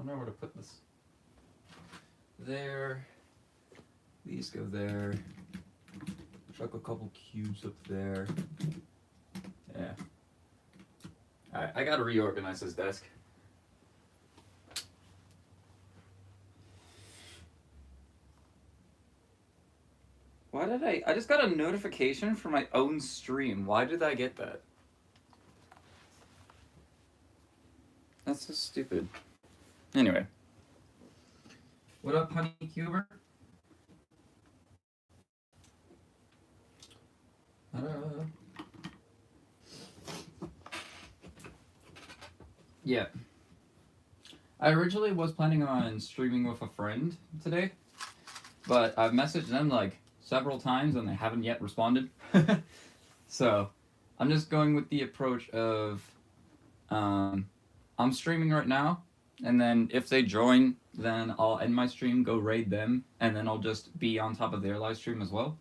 don't know where to put this. There. These go there. Chuck a couple cubes up there. Yeah. Alright, I gotta reorganize this desk. Why did I just got a notification for my own stream. Why did I get that? That's so stupid. Anyway. What up, Honeycuber? Yeah. I originally was planning on streaming with a friend today, but I've messaged them like several times and they haven't yet responded. So I'm just going with the approach of I'm streaming right now, and then if they join, then I'll end my stream, go raid them, and then I'll just be on top of their live stream as well.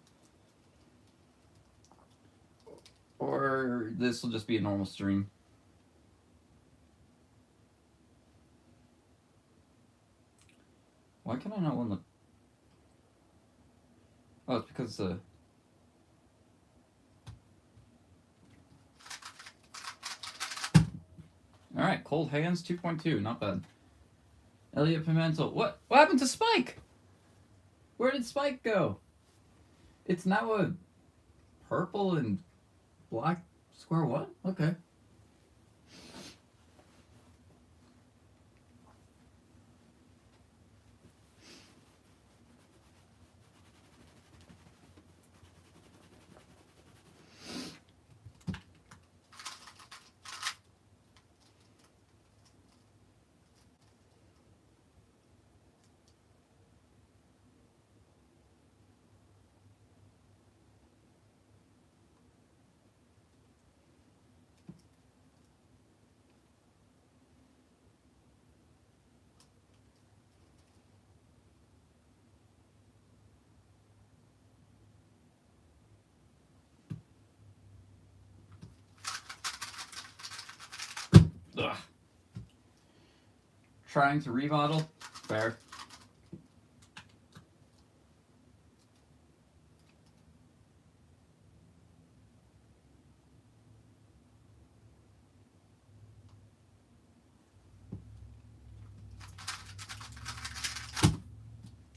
Or this will just be a normal stream. Why can I not want the... Oh, it's because Alright, Cold Hands 2.2, not bad. Elliot Pimentel. What happened to Spike? Where did Spike go? It's now a purple and black square one? Okay. Ugh. Trying to remodel? Fair.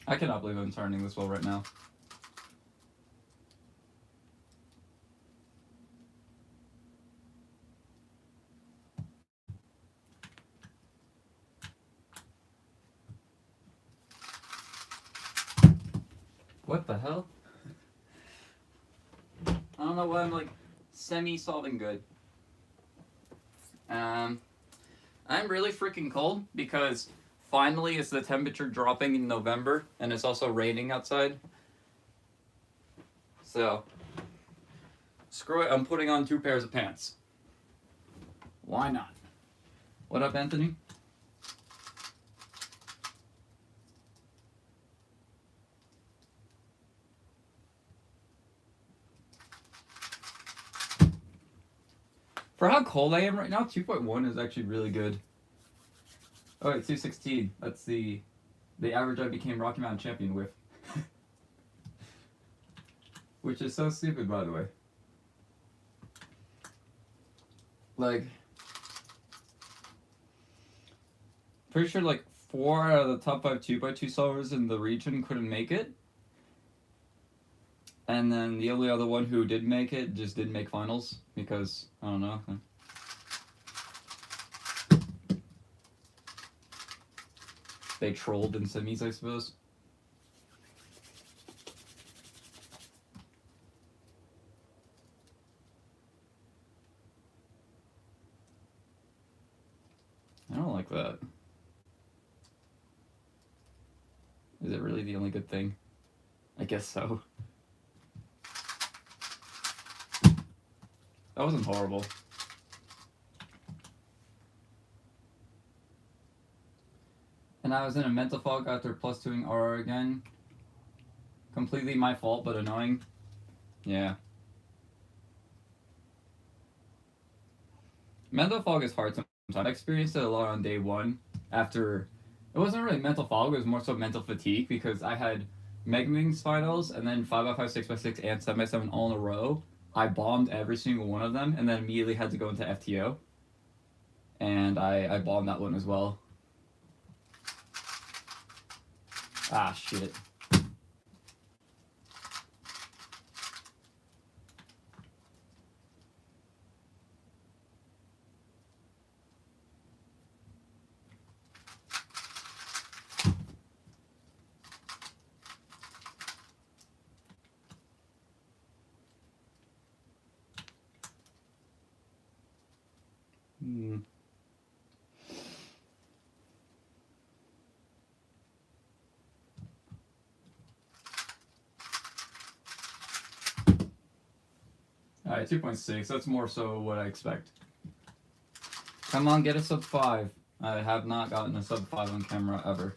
I cannot believe I'm turning this well right now. What the hell? I don't know why I'm like semi-solving good. I'm really freaking cold because finally it's the temperature dropping in November and it's also raining outside. So, screw it, I'm putting on 2 pairs of pants. Why not? What up, Anthony? For how cold I am right now, 2.1 is actually really good. Oh wait, 216. That's the average I became Rocky Mountain champion with. Which is so stupid, by the way. Like, pretty sure like 4 out of the top 5 2x2 solvers in the region couldn't make it. And then the only other one who did make it just didn't make finals because, I don't know. They trolled in semis, I suppose. I don't like that. Is it really the only good thing? I guess so. That wasn't horrible. And I was in a mental fog after +2ing RR again. Completely my fault, but annoying. Yeah. Mental fog is hard sometimes. I experienced it a lot on day 1 after It wasn't really mental fog, it was more so mental fatigue because I had Megamix finals and then 5x5, 6x6, and 7x7 all in a row. I bombed every single one of them and then immediately had to go into FTO. And I bombed that one as well. Ah, shit. Hmm. Alright, 2.6. That's more so what I expect. Come on, get a sub 5. I have not gotten a sub 5 on camera ever.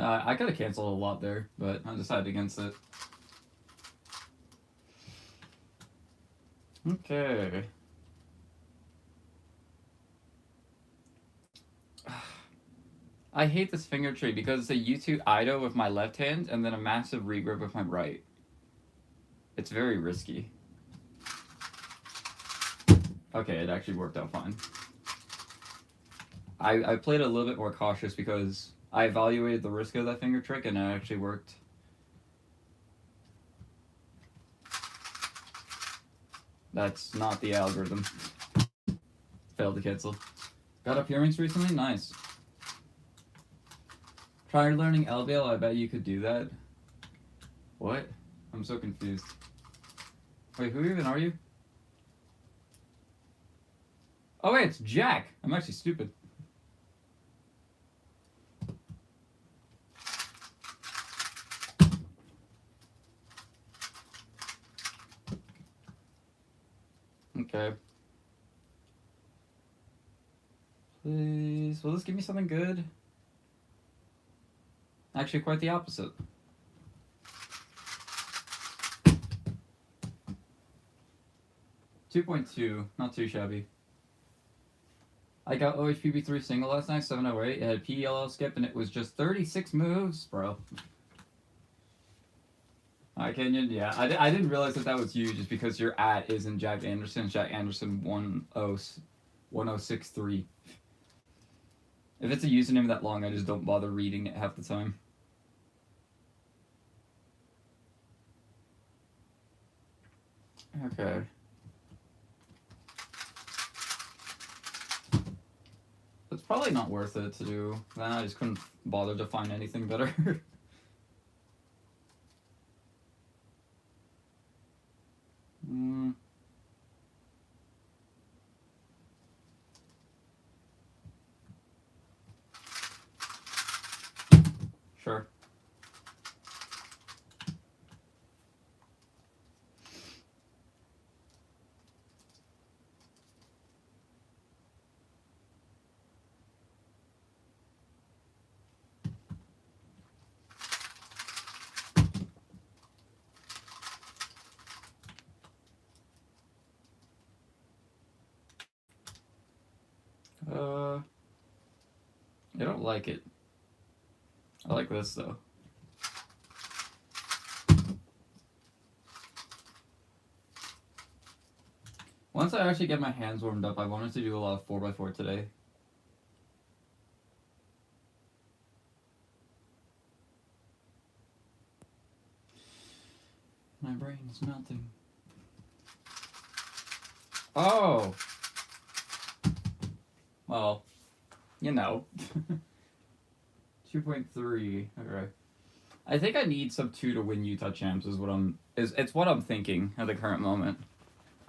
I could have canceled a lot there, but I decided against it. Okay. I hate this finger tree because it's a U2 Ido with my left hand and then a massive regrip with my right. It's very risky. Okay, it actually worked out fine. I played a little bit more cautious because I evaluated the risk of that finger trick and it actually worked. That's not the algorithm. Failed to cancel. Got up earrings recently? Nice. Try learning LBL, I bet you could do that. What? I'm so confused. Wait, who even are you? Oh wait, it's Jack! I'm actually stupid. Okay. Please, will this give me something good? Actually, quite the opposite. $2.2, not too shabby. I got OHPB3 single last night, 708. It had PLL skip and it was just 36 moves, bro. Hi, Kenyon. Yeah, I didn't realize that was you just because your @ isn't Jack Anderson. Jack Anderson 1063. If it's a username that long, I just don't bother reading it half the time. Okay. It's probably not worth it to do. Then I just couldn't bother to find anything better. Sure. I don't like it. I like this though. Once I actually get my hands warmed up, I wanted to do a lot of 4x4 today. My brain is melting. Oh! Well, you know. 2.3. Okay. I think I need sub 2 to win Utah champs it's what I'm thinking at the current moment.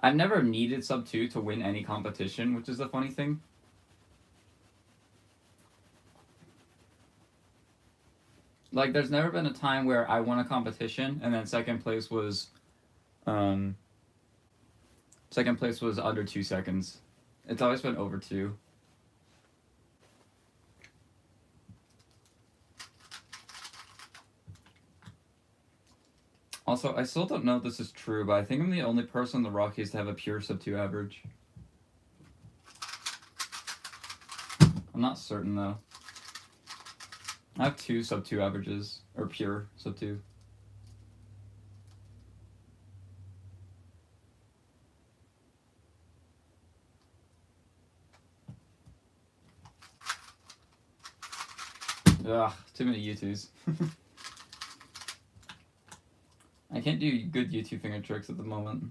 I've never needed sub 2 to win any competition, which is the funny thing. Like, there's never been a time where I won a competition and then second place was under 2 seconds. It's always been over 2. Also, I still don't know if this is true, but I think I'm the only person in the Rockies to have a pure sub 2 average. I'm not certain though. I have 2 sub 2 averages, or pure sub 2. Ugh, too many U2s. I can't do good U2 finger tricks at the moment.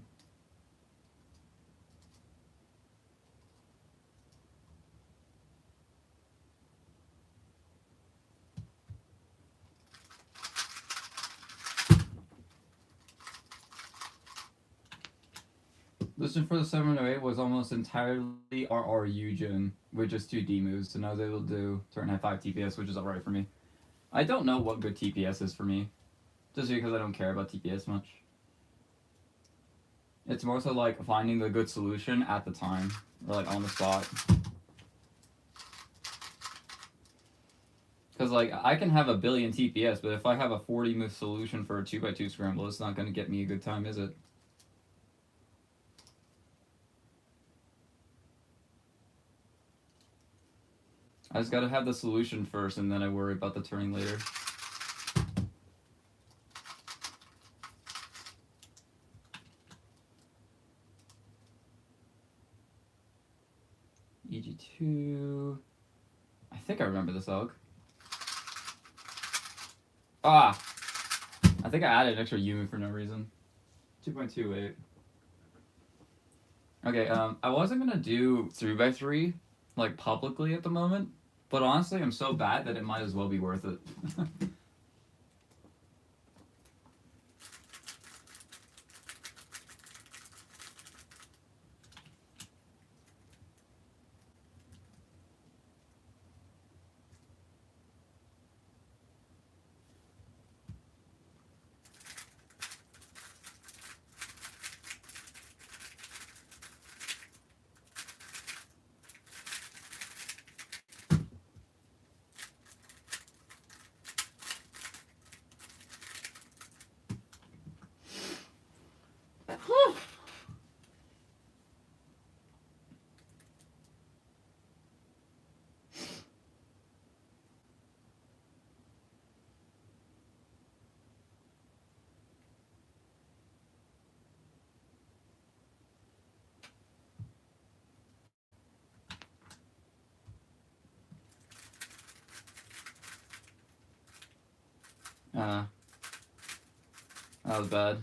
Listen for the 708 was almost entirely RR Eugen with just 2 D moves, and I was able to do turn at 5 TPS, which is alright for me. I don't know what good TPS is for me, just because I don't care about TPS much. It's more so like finding the good solution at the time, or like on the spot. Because like I can have a billion TPS, but if I have a 40 move solution for a 2x2 scramble, it's not going to get me a good time, is it? I just gotta have the solution first, and then I worry about the turning later. EG2. I think I remember this AUG. Ah! I think I added an extra U for no reason. 2.28. Okay, I wasn't gonna do 3x3, like, publicly at the moment, but honestly, I'm so bad that it might as well be worth it. That was bad.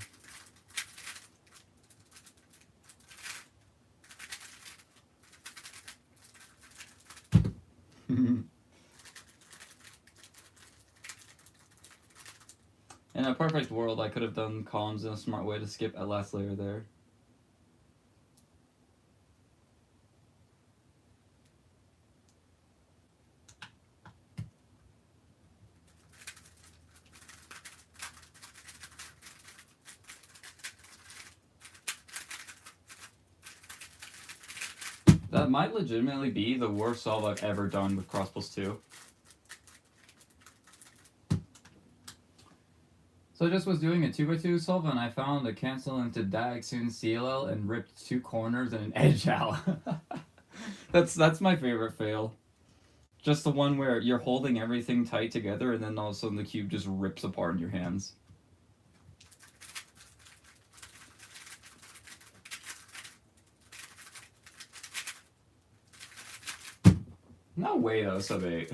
In a perfect world, I could have done columns in a smart way to skip a last layer there. That might legitimately be the worst solve I've ever done with Cross plus 2. So I just was doing a 2x2 solve and I found a cancel into Daxun CLL and ripped 2 corners and an edge out. That's my favorite fail. Just the one where you're holding everything tight together and then all of a sudden the cube just rips apart in your hands. No way that was sub 8.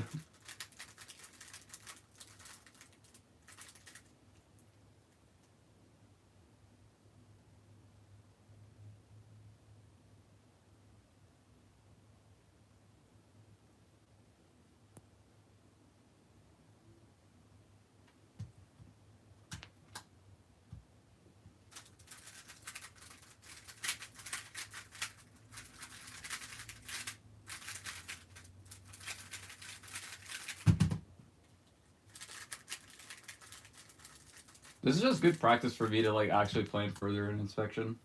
This is just good practice for me to like actually plan further in inspection.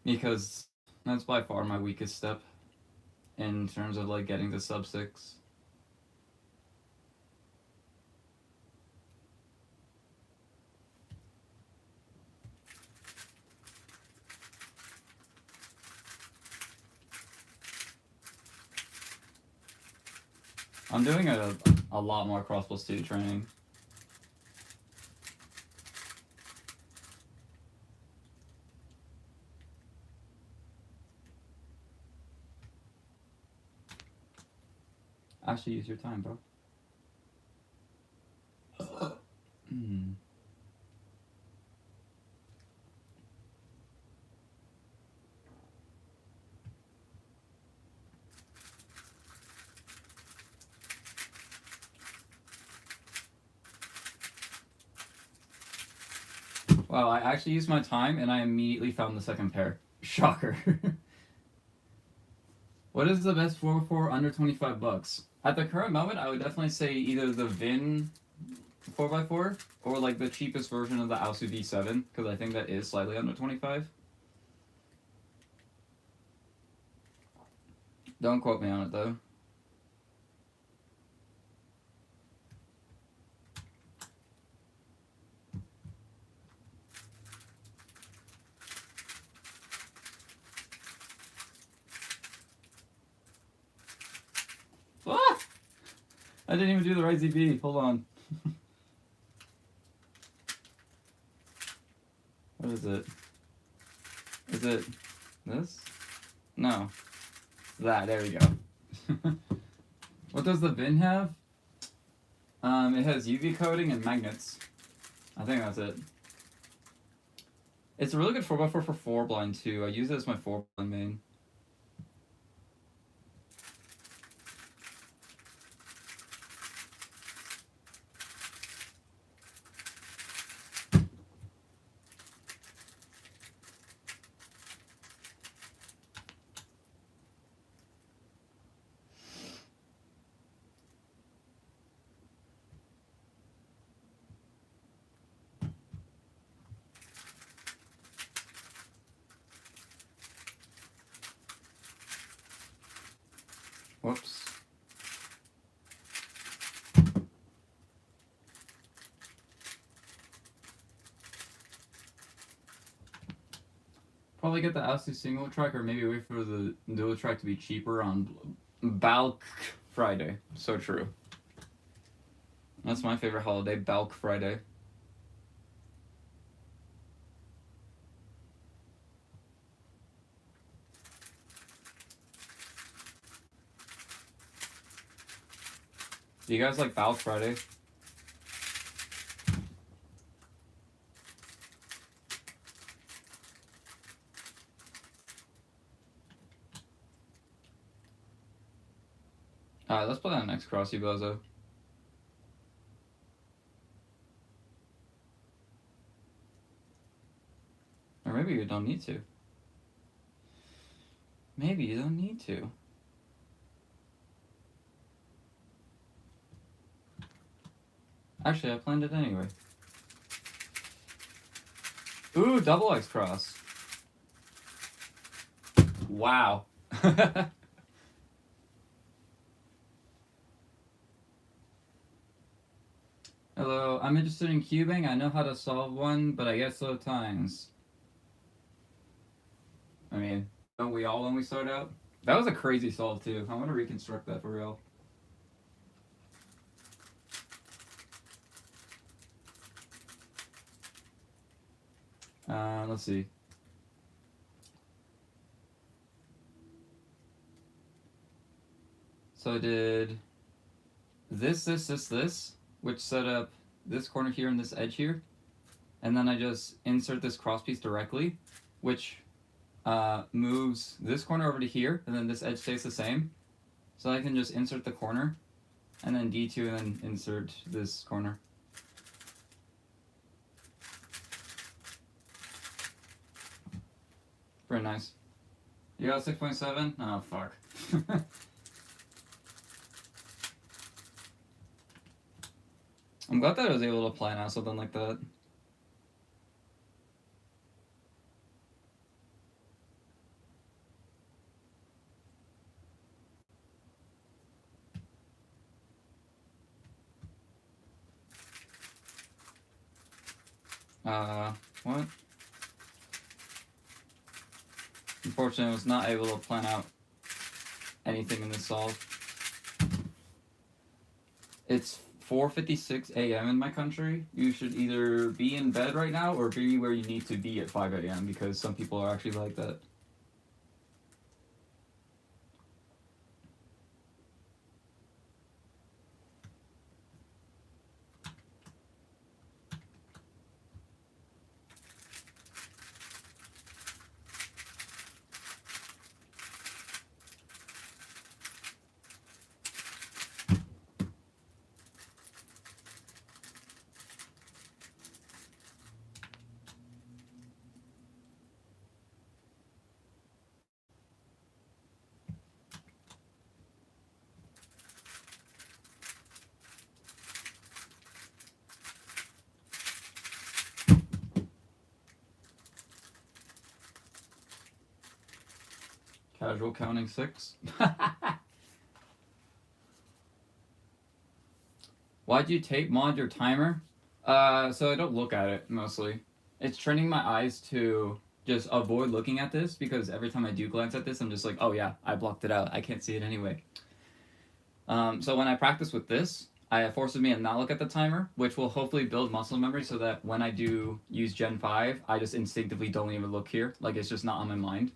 Because that's by far my weakest step in terms of like getting to sub 6. I'm doing a lot more Cross Plus 2 training. Actually, use your time, bro. Wow, I actually used my time and I immediately found the second pair. Shocker. What is the best 4x4 under 25 bucks? At the current moment, I would definitely say either the Vin 4x4 or like the cheapest version of the Aosu V7, because I think that is slightly under 25. Don't quote me on it though. Ah! I didn't even do the right ZB. Hold on. What is it? Is it this? No. That. There we go. What does the Vin have? It has UV coating and magnets. I think that's it. It's a really good 4x4 for 4 blind too. I use it as my 4 blind main. Whoops. Probably get the Aosu single track or maybe wait for the dual track to be cheaper on Balk Friday. So true. That's my favorite holiday, Balk Friday. Do you guys like Balk Friday? Alright, let's play that next cross, you bozo. Or maybe you don't need to. Maybe you don't need to. Actually, I planned it anyway. Ooh, double X cross. Wow. Hello, I'm interested in cubing. I know how to solve one, but I get slow times. I mean, don't we all when we start out? That was a crazy solve too. I want to reconstruct that for real. Let's see. So I did this, which set up this corner here and this edge here. And then I just insert this crosspiece directly, which moves this corner over to here, and then this edge stays the same. So I can just insert the corner, and then D2, and then insert this corner. Very nice. You got 6.7? Oh, fuck. I'm glad that I was able to plan out something like that. What? Unfortunately, I was not able to plan out anything in this solve. It's 4:56 a.m. in my country. You should either be in bed right now or be where you need to be at 5 a.m. because some people are actually like that. Casual counting 6. Why'd you tape mod your timer? So I don't look at it mostly. It's training my eyes to just avoid looking at this because every time I do glance at this, I'm just like, oh yeah, I blocked it out. I can't see it anyway. So when I practice with this, it forces me to not look at the timer, which will hopefully build muscle memory so that when I do use Gen 5, I just instinctively don't even look here. Like it's just not on my mind.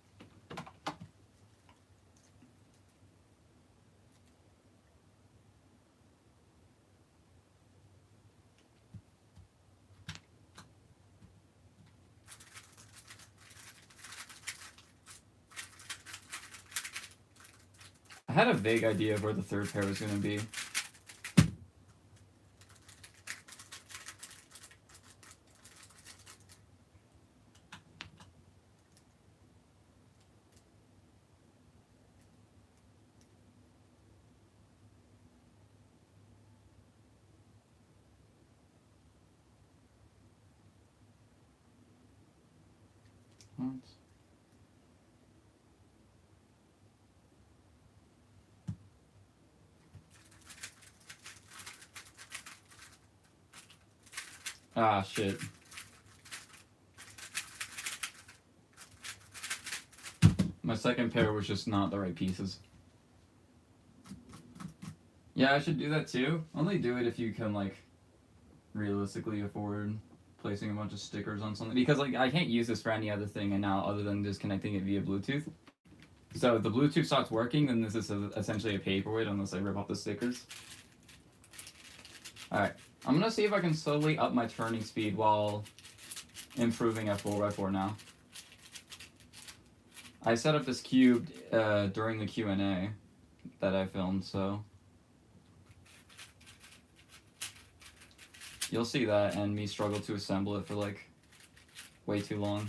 I had a vague idea of where the third pair was going to be. What? Ah, shit. My second pair was just not the right pieces. Yeah, I should do that too. Only do it if you can, like, realistically afford placing a bunch of stickers on something. Because, like, I can't use this for any other thing and now other than just connecting it via Bluetooth. So if the Bluetooth starts working, then this is essentially a paperweight unless I rip off the stickers. Alright, I'm gonna see if I can slowly up my turning speed while improving at 4x4 now. I set up this cube during the Q&A that I filmed, so you'll see that and me struggle to assemble it for like way too long.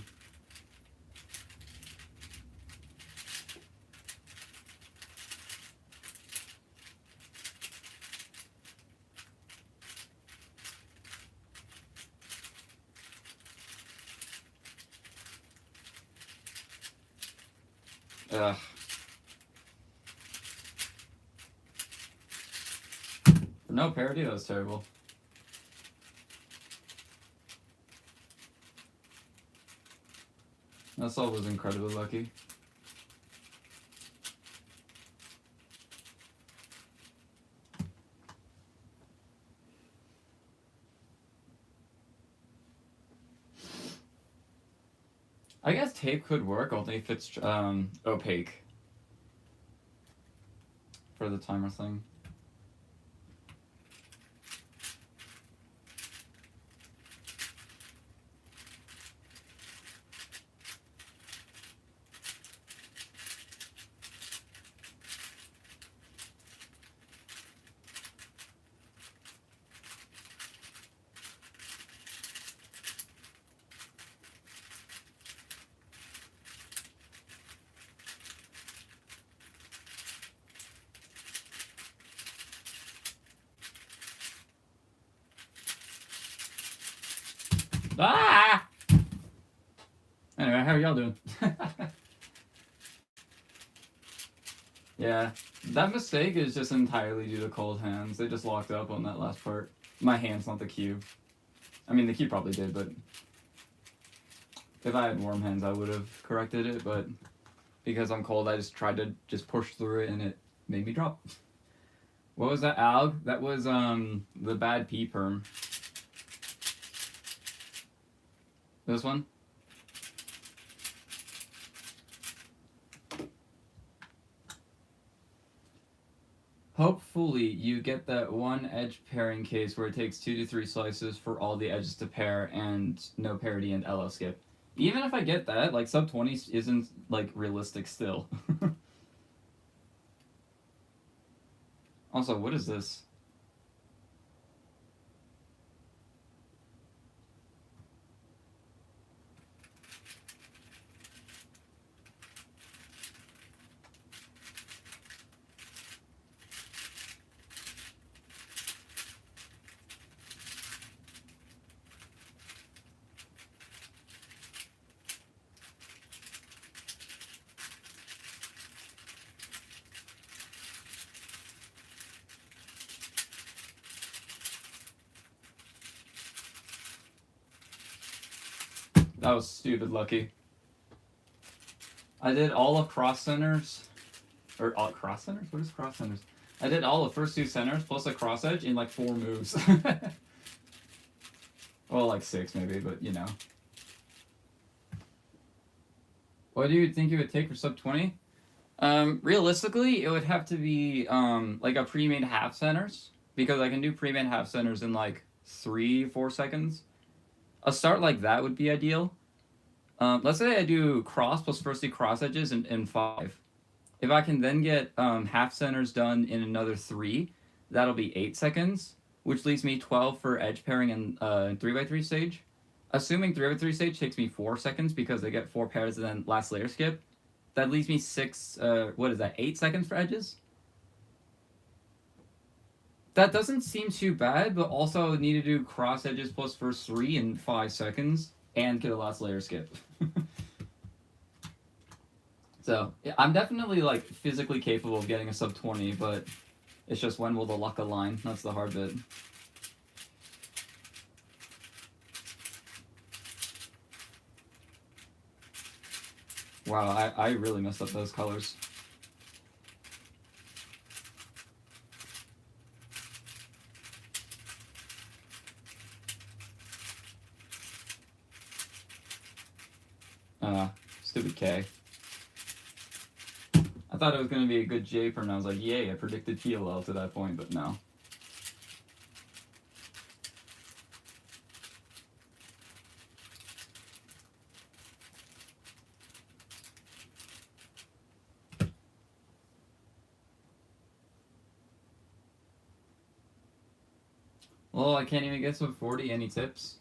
Ugh. For no parody, that was terrible. That all was incredibly lucky. I guess tape could work, only if it's opaque for the timer thing. Ah! Anyway, how are y'all doing? Yeah, that mistake is just entirely due to cold hands. They just locked up on that last part. My hand's not the cube. I mean, the cube probably did, but if I had warm hands, I would have corrected it, but because I'm cold, I just tried to just push through it and it made me drop. What was that, Alg? That was the bad pee perm. This one? Hopefully you get that one edge pairing case where it takes 2 to 3 slices for all the edges to pair and no parity and LL skip. Even if I get that, like sub 20 isn't like realistic still. Also, what is this? That was stupid lucky. I did all of cross centers. Or all cross centers? What is cross centers? I did all the first 2 centers plus a cross edge in like 4 moves. Well, like 6 maybe, but you know. What do you think it would take for sub 20? Realistically, it would have to be like a pre-made half centers, because I can do pre-made half centers in like 3-4 seconds. A start like that would be ideal. Let's say I do cross plus first 2 cross edges in 5. If I can then get half centers done in another 3, that'll be 8 seconds, which leaves me 12 for edge pairing in 3x3 stage. Assuming 3x3 stage takes me 4 seconds because I get 4 pairs and then last layer skip, that leaves me 6, what is that, 8 seconds for edges? That doesn't seem too bad, but also need to do cross edges plus first 3 in 5 seconds and get a last layer skip. So, yeah, I'm definitely like physically capable of getting a sub 20, but it's just when will the luck align? That's the hard bit. Wow, I really messed up those colors. Stupid K. I thought it was going to be a good J perm, and I was like, yay, I predicted PLL to that point, but no. Well, I can't even get sub 40. Any tips?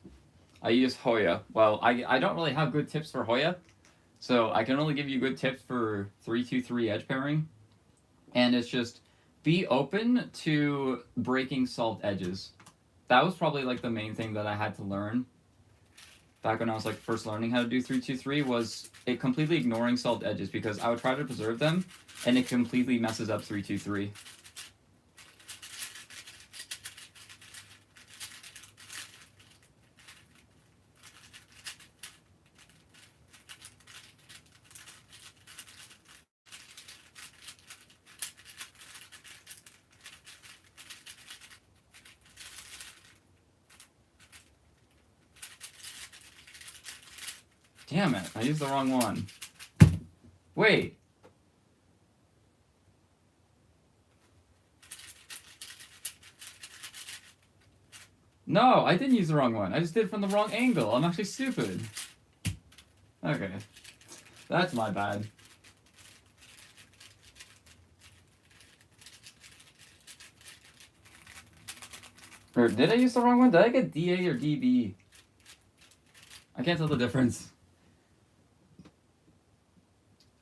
I use Hoya. Well, I don't really have good tips for Hoya, so I can only give you good tips for 3-2-3 edge pairing, and it's just be open to breaking solved edges. That was probably like the main thing that I had to learn back when I was like first learning how to do 3-2-3, was it completely ignoring solved edges, because I would try to preserve them and it completely messes up 3-2-3. Damn it, I used the wrong one. Wait. No, I didn't use the wrong one. I just did it from the wrong angle. I'm actually stupid. Okay. That's my bad. Or did I use the wrong one? Did I get DA or DB? I can't tell the difference.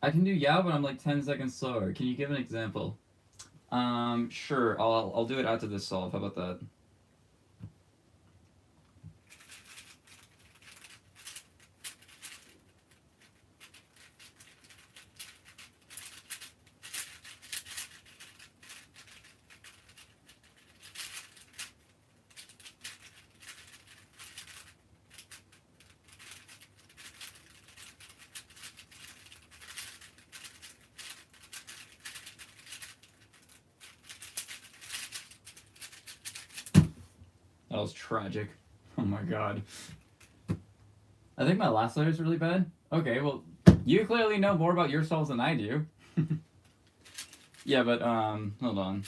I can do Yao, but I'm like 10 seconds slower. Can you give an example? Sure. I'll do it after this solve. How about that? That was tragic. Oh my god. I think my last layer is really bad. Okay, well, you clearly know more about yourselves than I do. Yeah, but, hold on.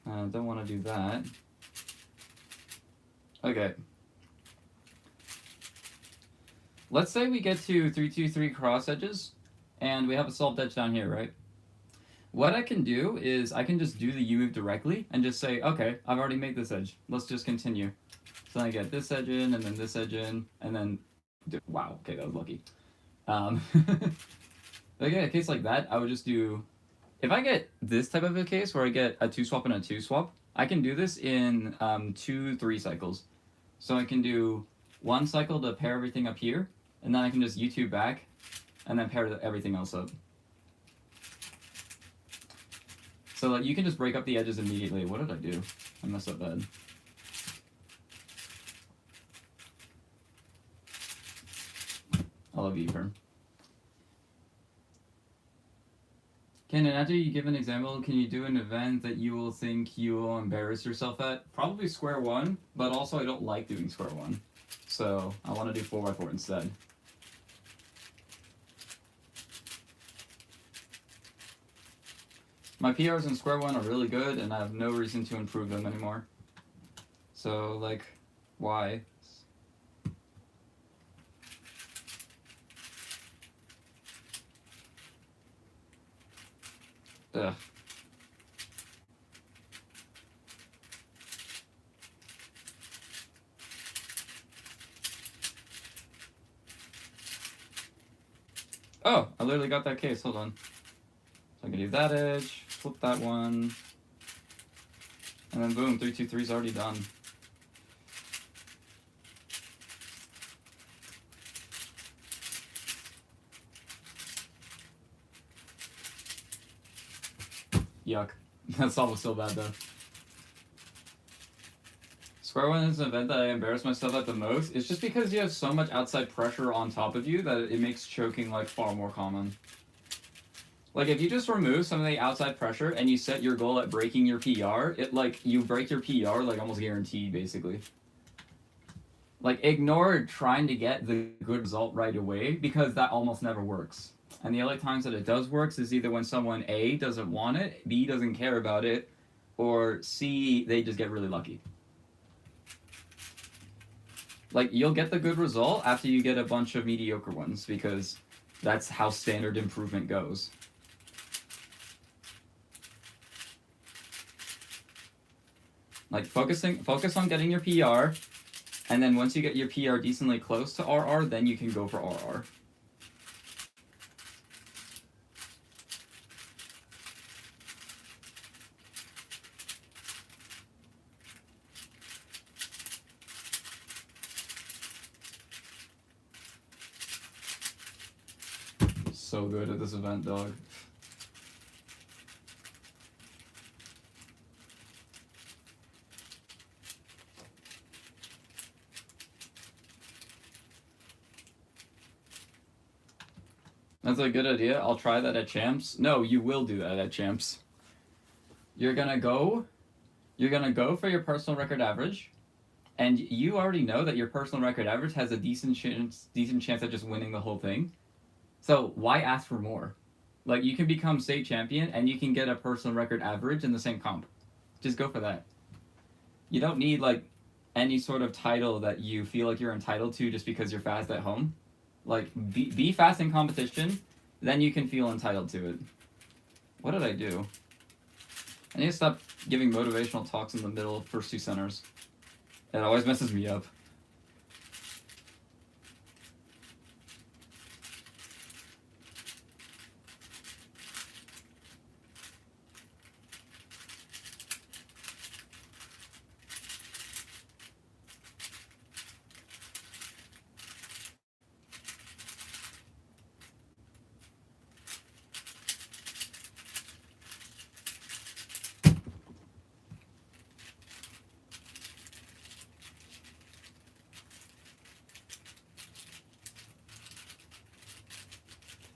Don't want to do that. Okay. Let's say we get to 3, 2, 3 cross edges, and we have a solved edge down here, right? What I can do is I can just do the U move directly and just say, okay, I've already made this edge. Let's just continue. So I get this edge in, and then this edge in, and then, wow, okay, that was lucky. Okay, a case like that, I would just do, if I get this type of a case where I get a 2 swap and a 2 swap, I can do this in 2, 3 cycles. So I can do 1 cycle to pair everything up here, and then I can just U2 back, and then pair everything else up. So like you can just break up the edges immediately. What did I do? I messed up bad. I love you, Fern. Ken, and after you give an example, can you do an event that you will think you will embarrass yourself at? Probably square one, but also I don't like doing square one. So I want to do 4x4 instead. My PRs in square one are really good, and I have no reason to improve them anymore. So, like, why? Ugh. Oh, I literally got that case. Hold on. So I can do that edge, flip that one, and then boom, 3, 2, 3 is already done. Yuck. That solve was so bad though. Square one is an event that I embarrass myself at the most. It's just because you have so much outside pressure on top of you that it makes choking like far more common. Like if you just remove some of the outside pressure and you set your goal at breaking your PR, it like you break your PR like almost guaranteed basically. Like ignore trying to get the good result right away because that almost never works. And the only times that it does work is either when someone A doesn't want it, B doesn't care about it, or C they just get really lucky. Like you'll get the good result after you get a bunch of mediocre ones because that's how standard improvement goes. Like focus on getting your PR, and then once you get your PR decently close to RR, then you can go for RR. So good at this event, dog. That's a good idea. I'll try that at Champs. No, you will do that at Champs. You're gonna go for your personal record average, and you already know that your personal record average has a decent chance at just winning the whole thing. So why ask for more? Like you can become state champion and you can get a personal record average in the same comp. Just go for that. You don't need like any sort of title that you feel like you're entitled to just because you're fast at home. Like be fast in competition, then you can feel entitled to it. What did I do? I need to stop giving motivational talks in the middle of first two centers. It always messes me up.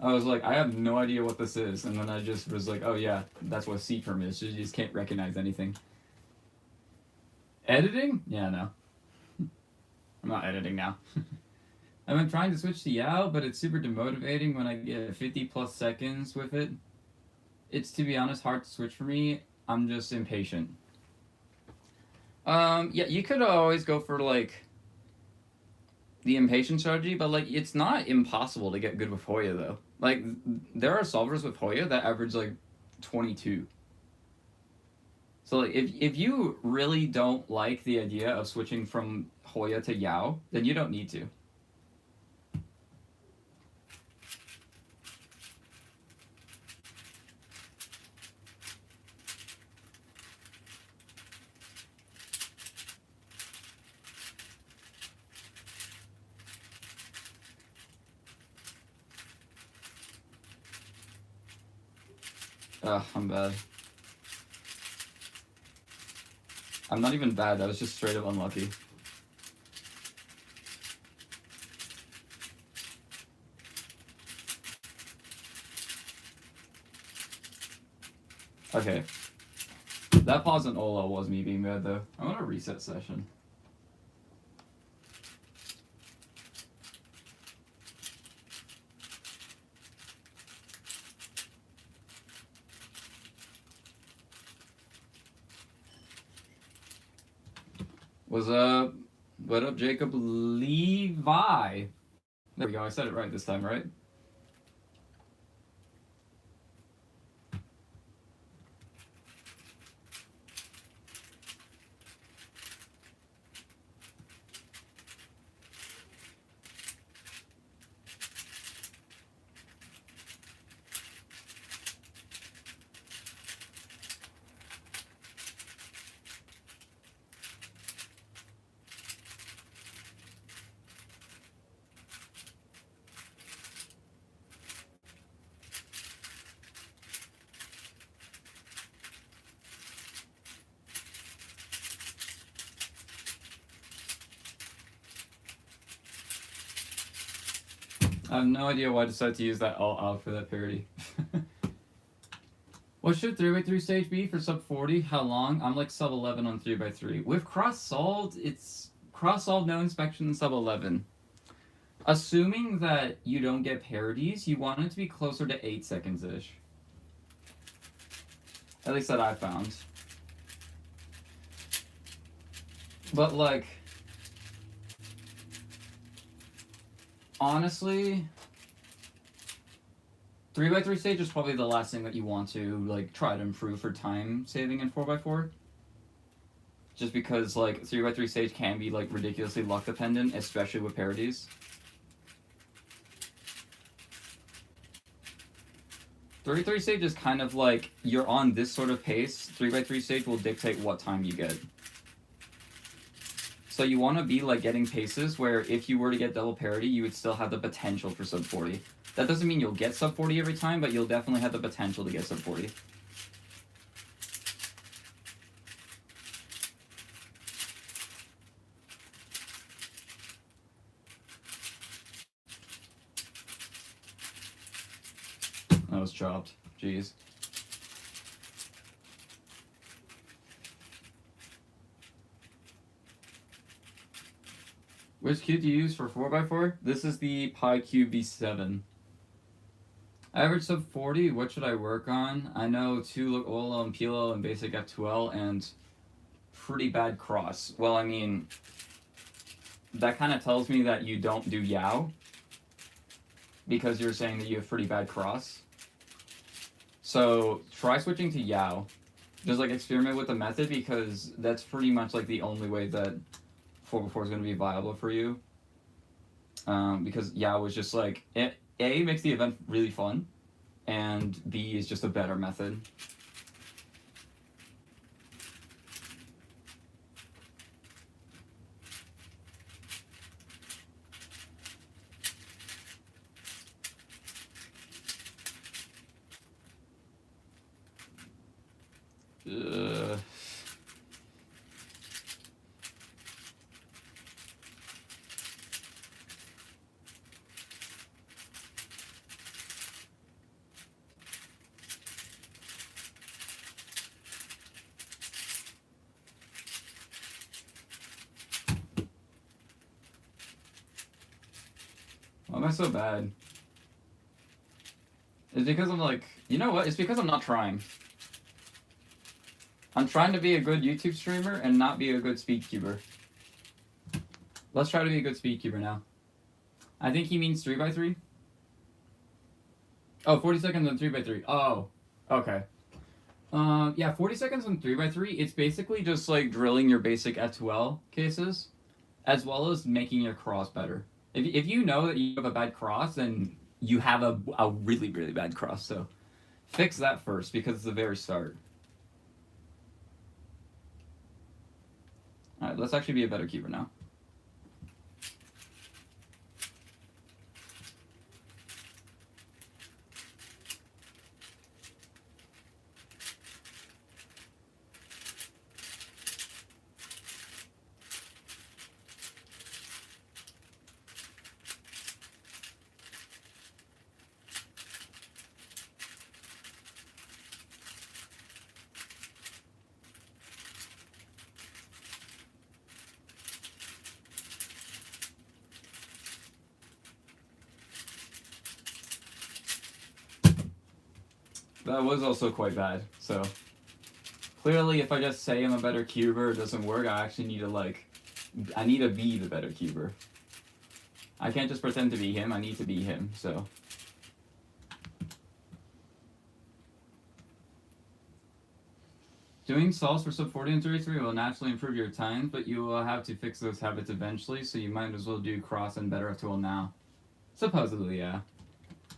I was like, I have no idea what this is, and then I just was like, oh yeah, that's what C-perm is. You just can't recognize anything. Editing? Yeah, no. I'm not editing now. I've been trying to switch to Yao, but it's super demotivating when I get 50 plus seconds with it. It's, to be honest, hard to switch for me. I'm just impatient. Yeah, you could always go for, like, the impatient strategy, but, like, it's not impossible to get good with Hoya, though. Like, there are solvers with Hoya that average, like, 22. So, like, if you really don't like the idea of switching from Hoya to Yao, then you don't need to. Ugh, I'm bad. I'm not even bad, I was just straight up unlucky. Okay. That pause in Ola was me being bad, though. I want to reset session. What's up? What up, Jacob Levi? There we go, I said it right this time, right? I have no idea why I decided to use that alt out for that parody. What should 3x3 stage be for sub 40? How long? I'm like sub 11 on 3x3. With cross solved, it's cross solved, no inspection, sub 11. Assuming that you don't get parodies, you want it to be closer to 8 seconds ish. At least that I found. But like, honestly, 3x3 stage is probably the last thing that you want to like try to improve for time saving in 4x4. Just because like 3x3 stage can be like ridiculously luck dependent, especially with parodies. 3x3 stage is kind of like you're on this sort of pace. 3x3 stage will dictate what time you get. So you want to be like getting paces where if you were to get double parity, you would still have the potential for sub 40. That doesn't mean you'll get sub 40 every time, but you'll definitely have the potential to get sub 40. That was chopped. Jeez. Which cube do you use for 4x4? This is the PyCube V7. Average sub 40, what should I work on? I know 2 look OLL and PLL and basic F2L and pretty bad cross. Well, I mean, that kind of tells me that you don't do Yao because you're saying that you have pretty bad cross. So try switching to Yao. Just like experiment with the method because that's pretty much like the only way that 4x4 is going to be viable for you. Because Yao is just like, A, makes the event really fun, and B is just a better method. I so bad? It's because I'm like, you know what? It's because I'm not trying. I'm trying to be a good YouTube streamer and not be a good speedcuber. Let's try to be a good speedcuber now. I think he means 3x3. Oh, 40 seconds on 3x3. Oh, okay. Yeah, 40 seconds on 3x3. It's basically just like drilling your basic F2L cases, as well as making your cross better. If you know that you have a bad cross, then you have a really, really bad cross. So fix that first because it's the very start. All right, let's actually be a better cuber now. That was also quite bad, so clearly if I just say I'm a better cuber, it doesn't work. I actually need to I need to be the better cuber. I can't just pretend to be him, I need to be him, so. Doing solves for sub 40 and 33 will naturally improve your time, but you will have to fix those habits eventually, so you might as well do cross and better F2L now. Supposedly, yeah.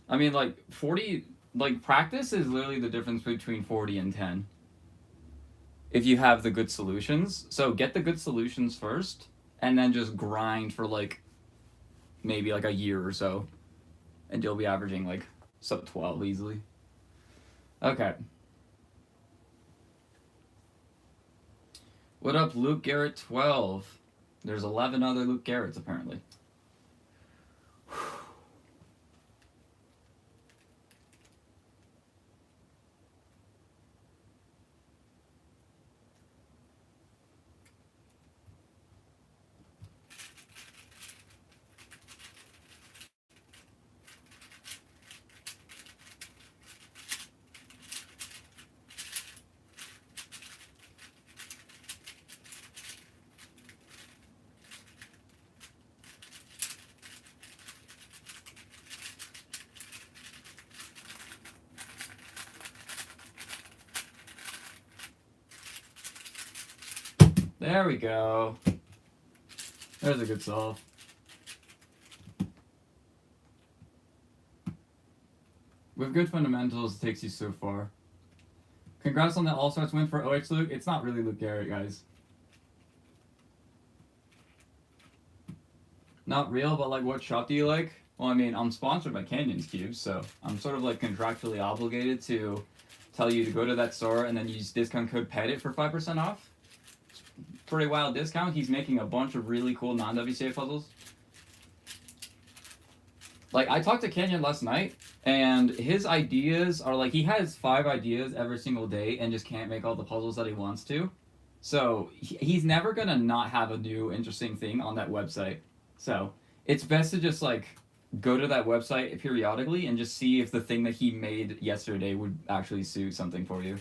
I mean, like, 40... Like, practice is literally the difference between 40 and 10. If you have the good solutions. So get the good solutions first, and then just grind for, like, maybe, like, a year or so. And you'll be averaging, like, sub 12 easily. Okay. What up, Luke Garrett 12? There's 11 other Luke Garretts, apparently. There we go. There's a good solve. With good fundamentals, it takes you so far. Congrats on the All-Stars win for OH Luke. It's not really Luke Garrett, guys. Not real, but like, what shop do you like? Well, I mean, I'm sponsored by Canyons Cubes, so I'm sort of like contractually obligated to tell you to go to that store and then use discount code PEDIT for 5% off. Pretty wild discount. He's making a bunch of really cool non-WCA puzzles. Like, I talked to Canyon last night, and his ideas are like, he has 5 ideas every single day and just can't make all the puzzles that he wants to. So he's never gonna not have a new interesting thing on that website. So it's best to just like go to that website periodically and just see if the thing that he made yesterday would actually suit something for you.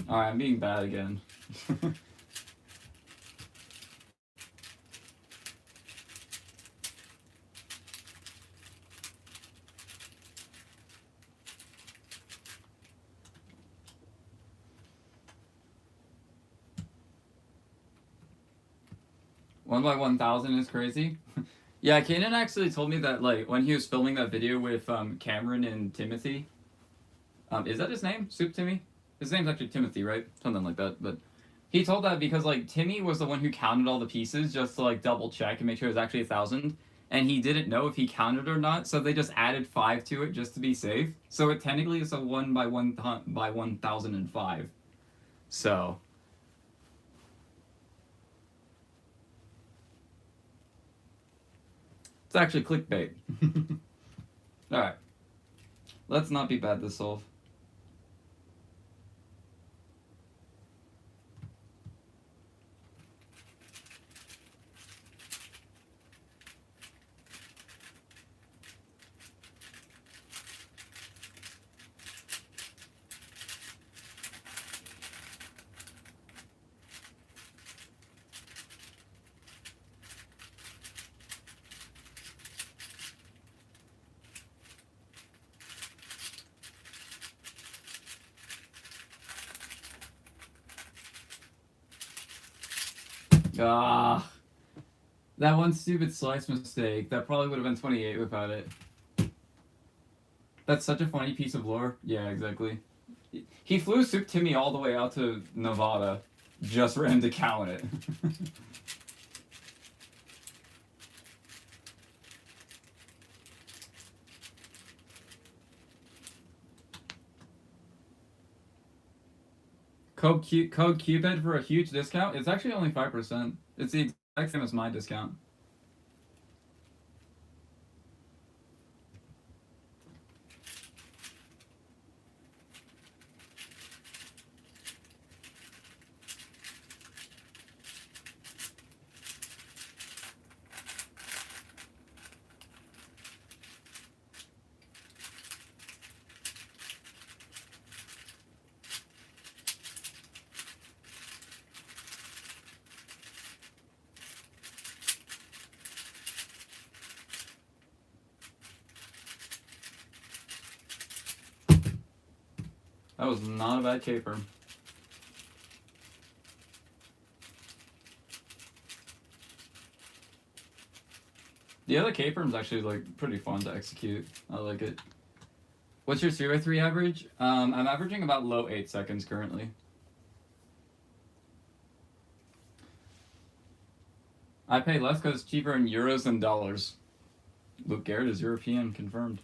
Alright, I'm being bad again. One by 1,000 is crazy. Yeah, Kanan actually told me that, like, when he was filming that video with Cameron and Timothy. Is that his name? Soup Timmy? His name's actually Timothy, right? Something like that. But He told that because like Timmy was the one who counted all the pieces just to like double check and make sure it was actually 1,000, and he didn't know if he counted or not, so they just added 5 to it just to be safe. So it technically is a 1 by 1,005. So it's actually clickbait. All right, let's not be bad this solve. Ah, that one stupid slice mistake. That probably would have been 28 without it. That's such a funny piece of lore. Yeah, exactly. He flew Soup Timmy all the way out to Nevada just for him to count it. Code Cupid for a huge discount. It's actually only 5%. It's the exact same as my discount. That was not a bad caper. The other K-Firm's actually like pretty fun to execute. I like it. What's your 0-3 average? I'm averaging about low 8 seconds currently. I pay less because it's cheaper in euros than dollars. Luke Garrett is European, confirmed.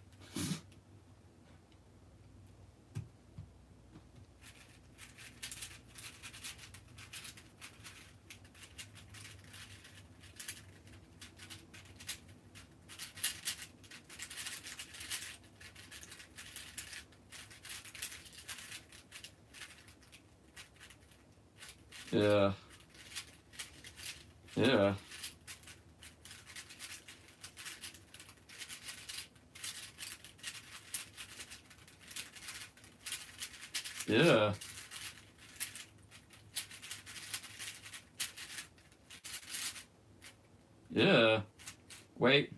Yeah. Yeah. Yeah. Yeah. Wait.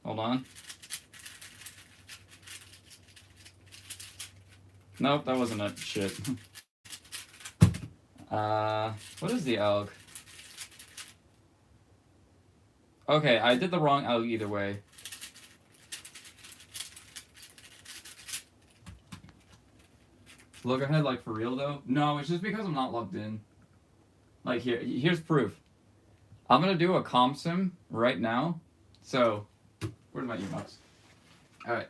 Hold on. Nope, that wasn't it. Shit. What is the alg? Okay, I did the wrong alg either way. Look ahead, like, for real, though? No, it's just because I'm not logged in. Like, here's proof. I'm gonna do a comp sim right now. So, where's my emotes? Alright.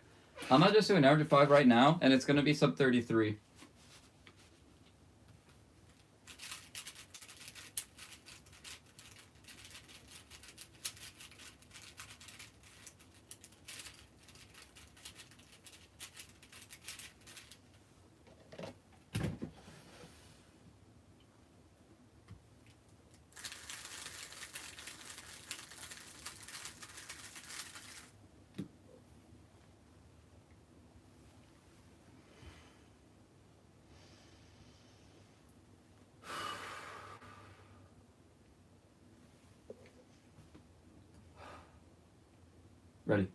I'm gonna just do an average of 5 right now, and it's gonna be sub 33. Ready.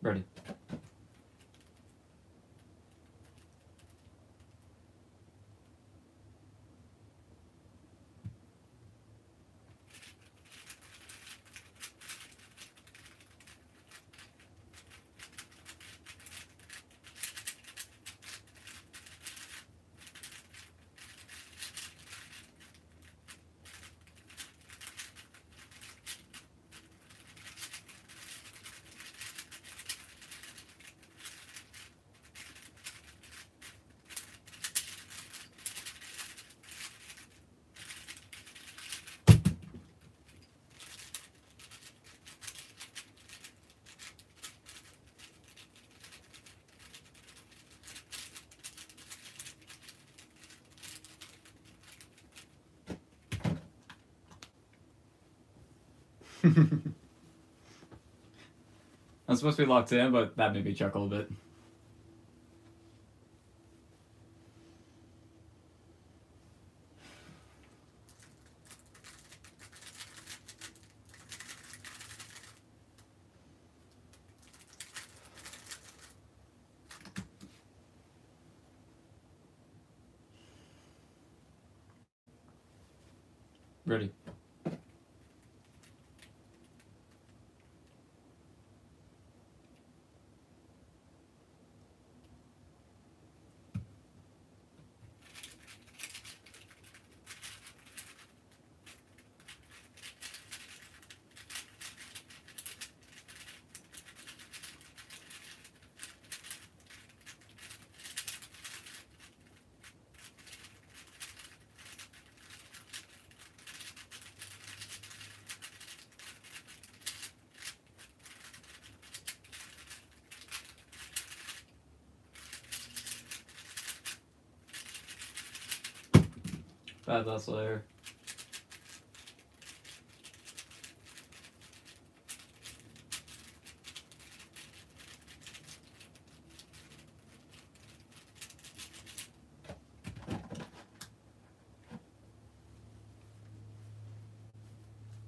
Ready. I'm supposed to be locked in, but that made me chuckle a bit. Ready. Bad last layer.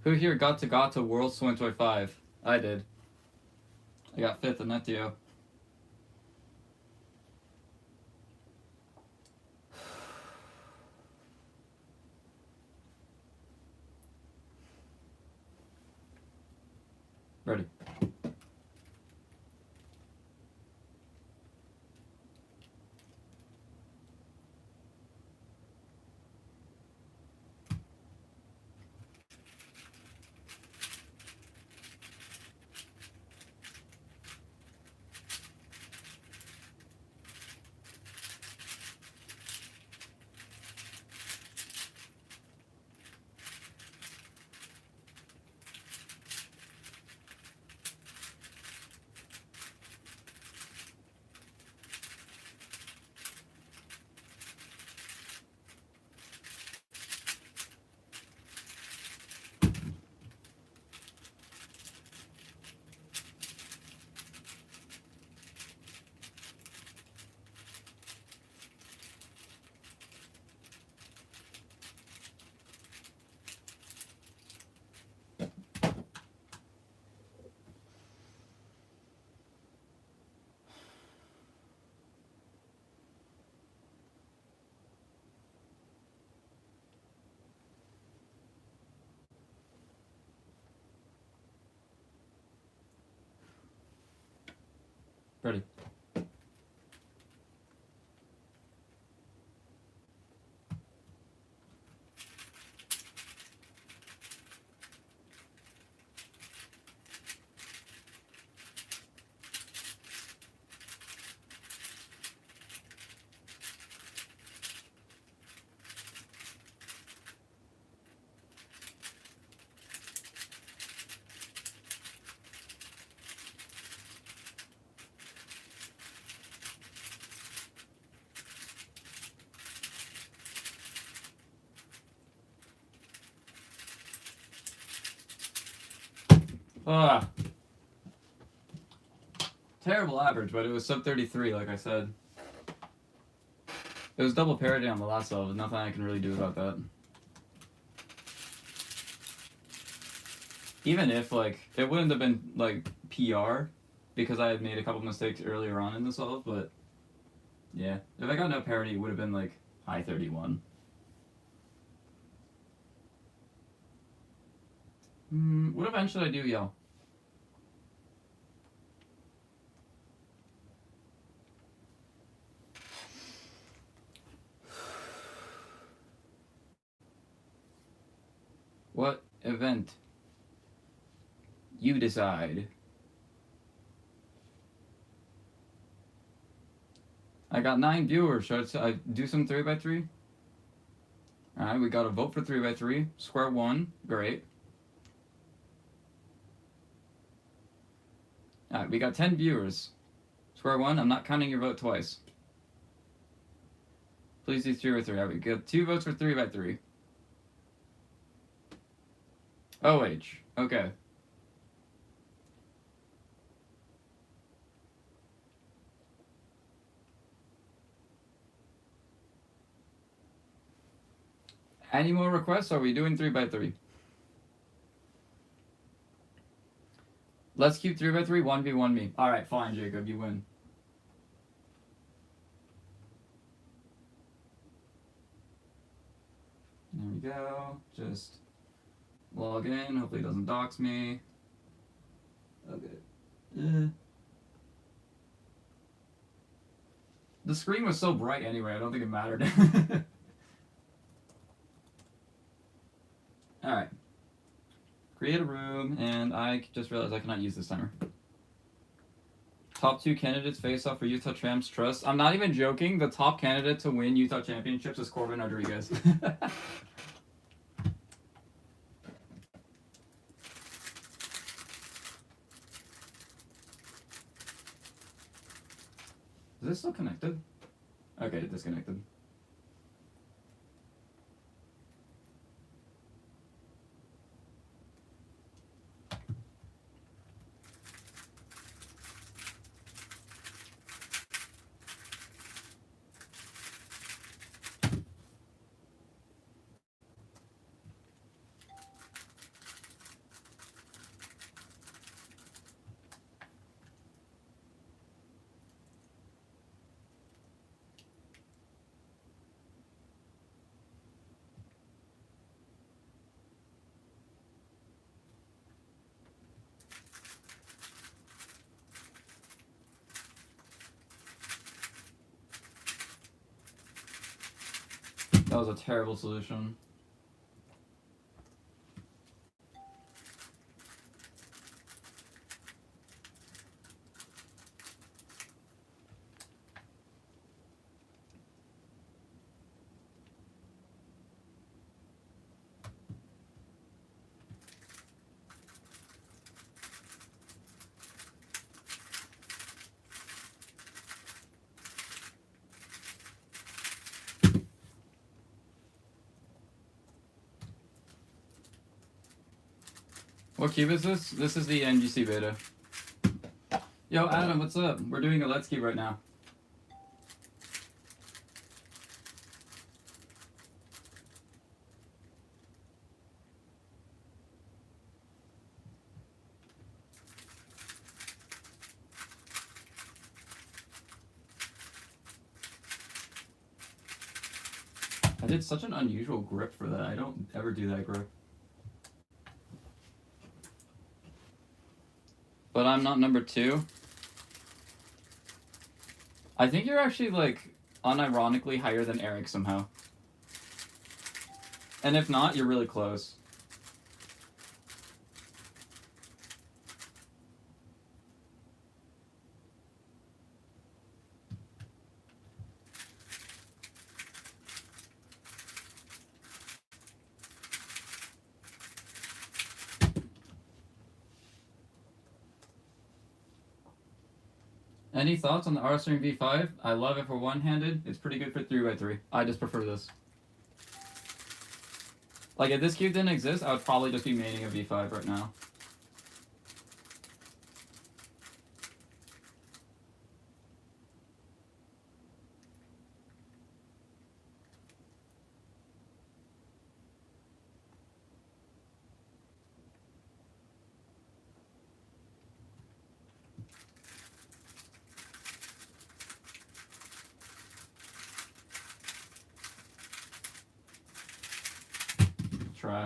Who here got to Worlds 2025? I did. I got 5th in Netio. Ready. Ready. Ah. Terrible average, but it was sub 33, like I said. It was double parity on the last level, nothing I can really do about that. Even if, like, it wouldn't have been, like, PR because I had made a couple mistakes earlier on in the solve, but yeah. If I got no parity, it would have been like high 31. What event should I do, yo? What event? You decide. I got 9 viewers. Should I do some 3x3? Alright, we got a vote for 3x3. Square one. Great. Alright, we got 10 viewers. Square one, I'm not counting your vote twice. Please do 3x3. Alright, we got 2 votes for 3x3. OH. Okay. Any more requests? Or are we doing 3x3? Let's keep 3x3, 1v1 me. Alright, fine, Jacob, you win. There we go. Just log in. Hopefully it doesn't dox me. Okay. The screen was so bright anyway, I don't think it mattered. Alright. Create a room, and I just realized I cannot use this timer. Top 2 candidates face off for Utah Champs Trust. I'm not even joking. The top candidate to win Utah Championships is Corbin Rodriguez. Is this still connected? Okay, disconnected. That was a terrible solution. What cube is this? This is the NGC beta. Yo, Adam, what's up? We're doing a Let's Cube right now. I did such an unusual grip for that. I don't ever do that grip. But I'm not number 2. I think you're actually, like, unironically higher than Eric somehow. And if not, you're really close. Any thoughts on the R-String V5? I love it for one-handed. It's pretty good for 3x3. I just prefer this. Like, if this cube didn't exist, I would probably just be maining a V5 right now.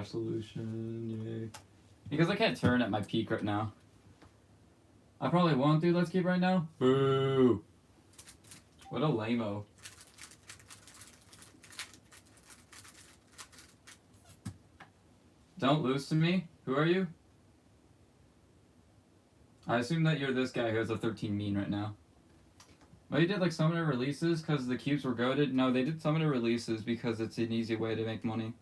dash solution, yay. Because I can't turn at my peak right now. I probably won't do Let's Keep right now. Boo! What a lame-o. Don't lose to me? Who are you? I assume that you're this guy who has a 13 mean right now. Well, you did like summoner releases because the cubes were goated? No, they did summoner releases because it's an easy way to make money.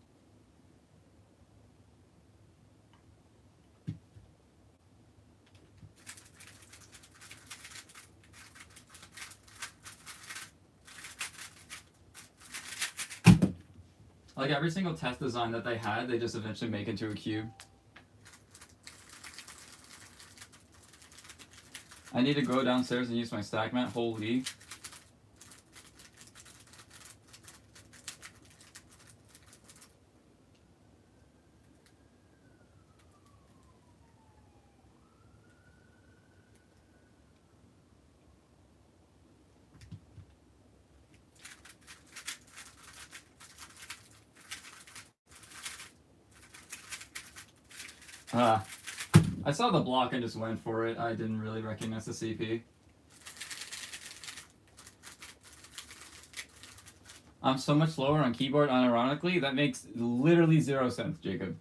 Like every single test design that they had, they just eventually make into a cube. I need to go downstairs and use my stack mat. Holy. I saw the block and just went for it. I didn't really recognize the CP. I'm so much slower on keyboard, unironically. That makes literally 0 sense, Jacob.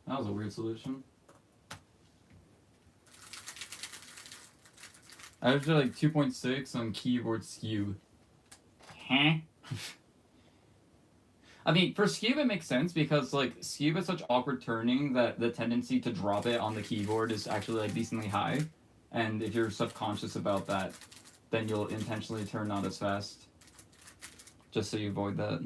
That was a weird solution. I was like 2.6 on keyboard skew. Huh? I mean, for skew it makes sense because like skew is such awkward turning that the tendency to drop it on the keyboard is actually like decently high. And if you're subconscious about that, then you'll intentionally turn not as fast. Just so you avoid that.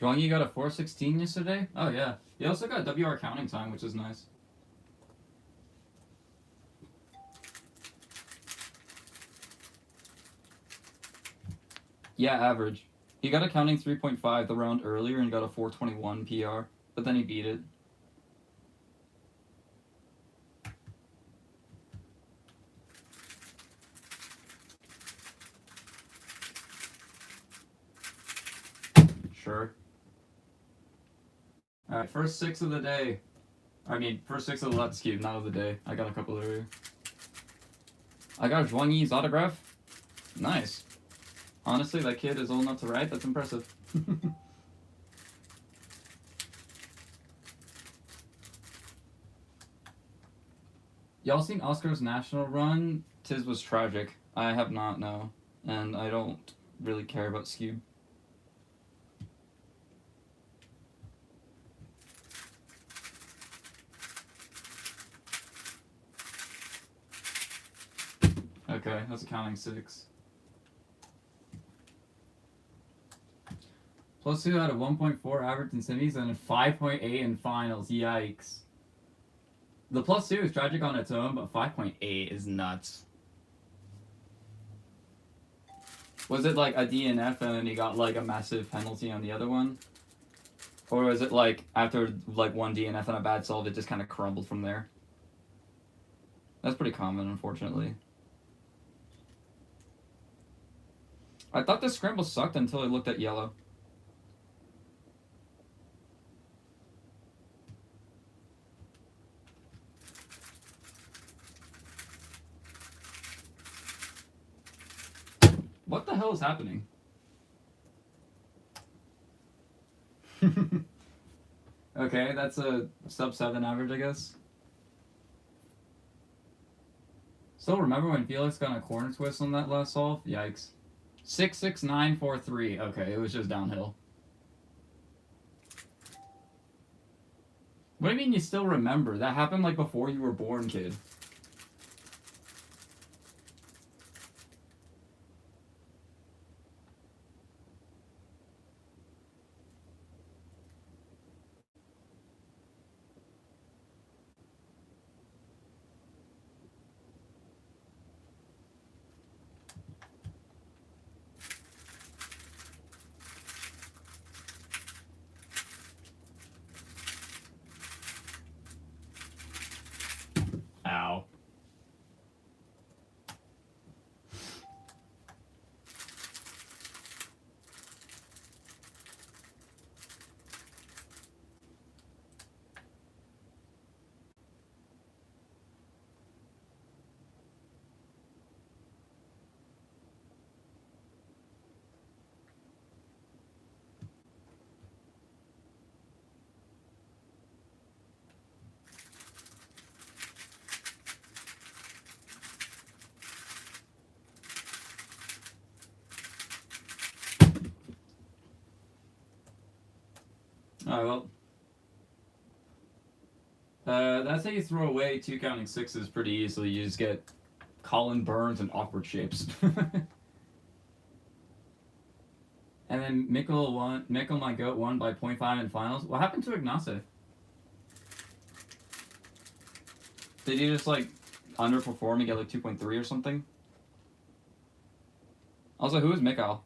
Zhuangyi got a 416 yesterday? Oh yeah. He also got WR counting time, which is nice. Yeah, average. He got a counting 3.5 the round earlier and got a 421 PR, but then he beat it. Sure. Alright, first 6 of the day. I mean, first 6 of the Let's Cube, not of the day. I got a couple earlier. I got Zhuangyi's autograph. Nice. Honestly, that kid is old enough to write. That's impressive. Y'all seen Oscar's national run? Tis was tragic. I have not, no. And I don't really care about Scube. Okay, that's a counting 6. +2 out of 1.4 average in semis and 5.8 in finals. Yikes. The +2 is tragic on its own, but 5.8 is nuts. Was it like a DNF and then he got like a massive penalty on the other one? Or was it like after like one DNF and a bad solve, it just kind of crumbled from there? That's pretty common, unfortunately. I thought the scramble sucked until I looked at yellow. What the hell is happening? Okay, that's a sub-7 average, I guess. Still remember when Felix got a corner twist on that last solve? Yikes. 66943. Okay, it was just downhill. What do you mean you still remember? That happened like before you were born, kid. Ow. Alright, well. That's how you throw away 2 counting 6s pretty easily. You just get Colin Burns and awkward shapes. And then Mikkel my goat won by 0.5 in finals. What happened to Ignace? Did he just like underperform and get like 2.3 or something? Also, who is Mikkel?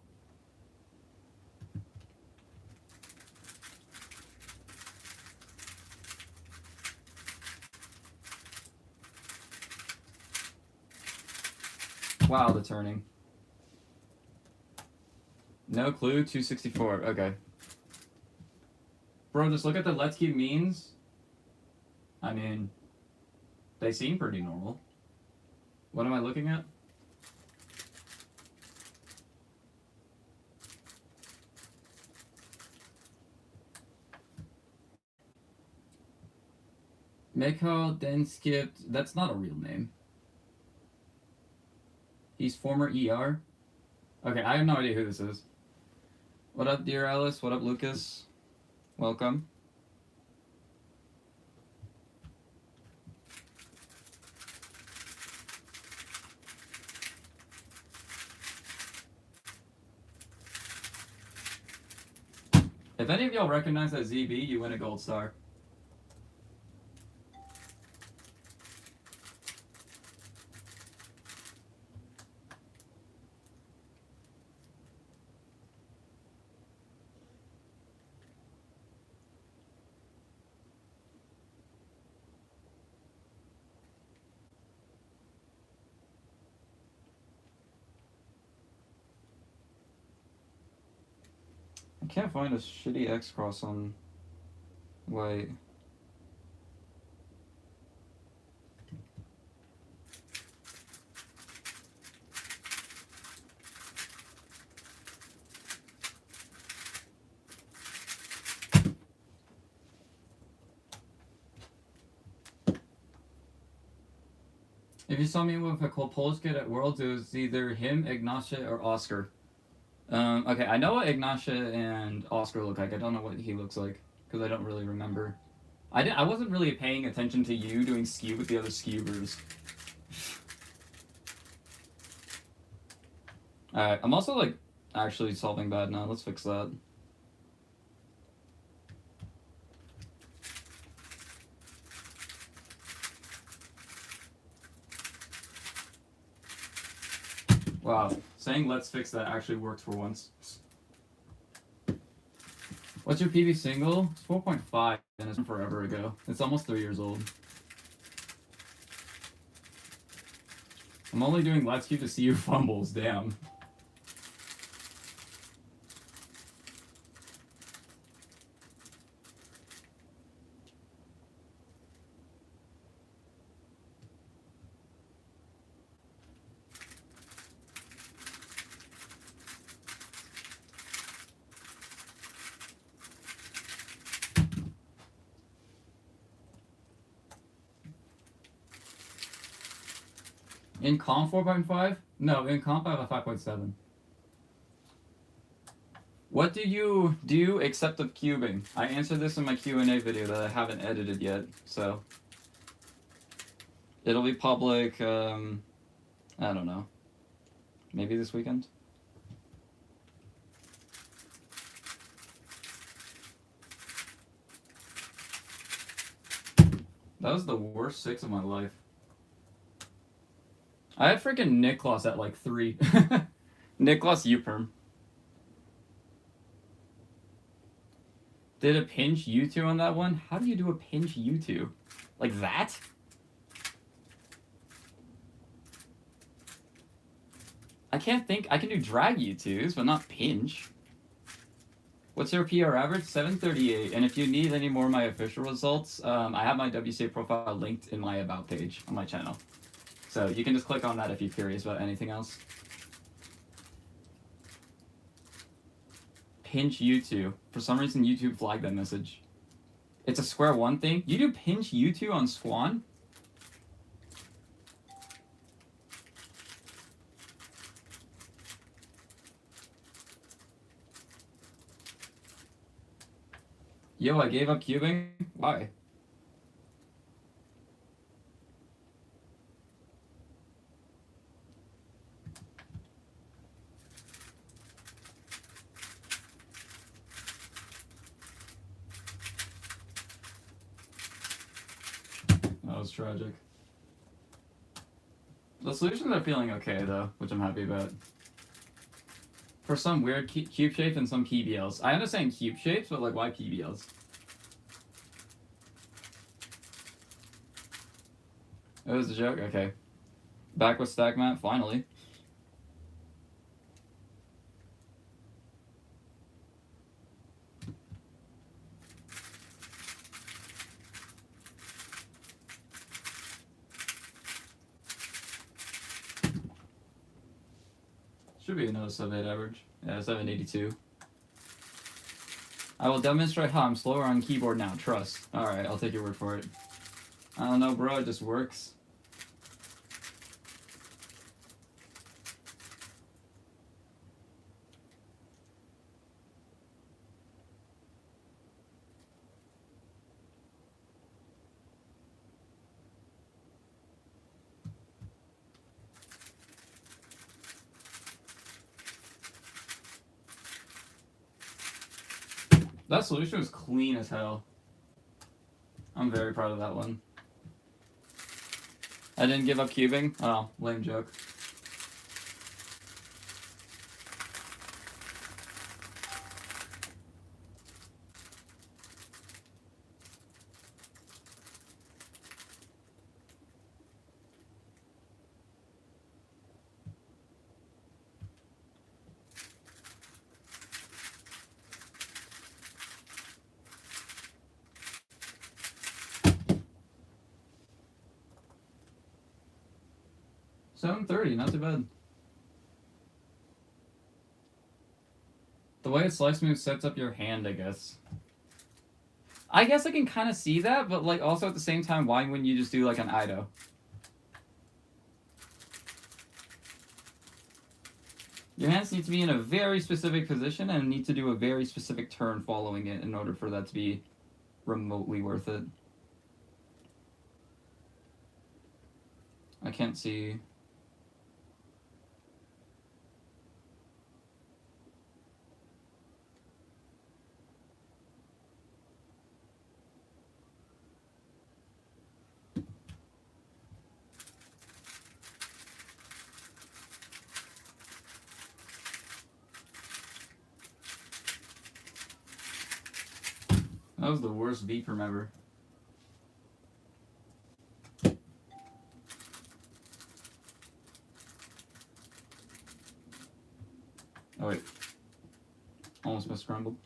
Wow, the turning. No clue, 264. Okay. Bro, just look at the Let's Keep means. I mean, they seem pretty normal. What am I looking at? Mikhail then skipped. That's not a real name. He's former ER. Okay, I have no idea who this is. What up, dear Alice? What up, Lucas? Welcome. If any of y'all recognize that ZB, you win a gold star. I can't find a shitty X cross on white. If you saw me with a Polish kid at Worlds, it was either him, Ignace, or Oscar. Okay, I know what Ignace and Oscar look like. I don't know what he looks like, because I don't really remember. I wasn't really paying attention to you doing skew with the other skewers. Alright, I'm also, like, actually solving bad now. Let's fix that. Wow, saying let's fix that actually worked for once. What's your PB single? It's 4.5, and it's from forever ago. It's almost 3 years old. I'm only doing Let's Keep to see you fumbles, damn. In comp 4.5? No, in comp I have a 5.7. What do you do except of cubing? I answered this in my Q&A video that I haven't edited yet, so it'll be public, I don't know, maybe this weekend? That was the worst 6 of my life. I had freaking Niklas at like 3. Niklas U-perm. Did a pinch U2 on that one? How do you do a pinch U2? Like that? I can't think. I can do drag U2s, but not pinch. What's your PR average? 738. And if you need any more of my official results, I have my WCA profile linked in my About page on my channel. So you can just click on that if you're curious about anything else. Pinch U2. For some reason, YouTube flagged that message. It's a square one thing. You do pinch U2 on Squan? Yo, I gave up cubing? Why? That was tragic. The solutions are feeling okay, though, which I'm happy about. For some weird cube shape and some PBLs. I understand cube shapes, but like, why PBLs? It was a joke? Okay. Back with Stack Mat, finally. Should be another sub-8 average. Yeah, 782. I will demonstrate how I'm slower on keyboard now, trust. Alright, I'll take your word for it. I don't know, bro, it just works. That solution was clean as hell. I'm very proud of that one. I didn't give up cubing? Oh, lame joke. $730, not too bad. The way a slice move sets up your hand, I guess. I guess I can kind of see that, but like also at the same time, why wouldn't you just do like an Ido? Your hands need to be in a very specific position and need to do a very specific turn following it in order for that to be remotely worth it. I can't see. That was the worst V-perm ever. Oh wait. Almost missed scrambled.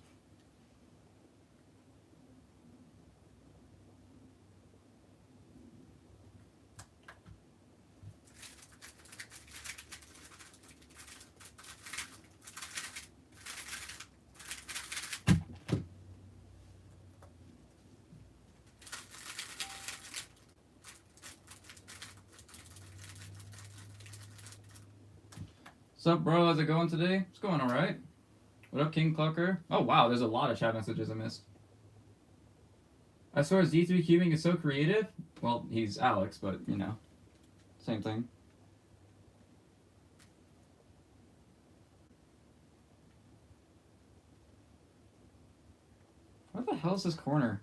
What's up, bro? How's it going today? It's going alright. What up, King Clucker? Oh wow, there's a lot of chat messages I missed. As far as D3 cubing is so creative, well, he's Alex, but you know, same thing. What the hell is this corner?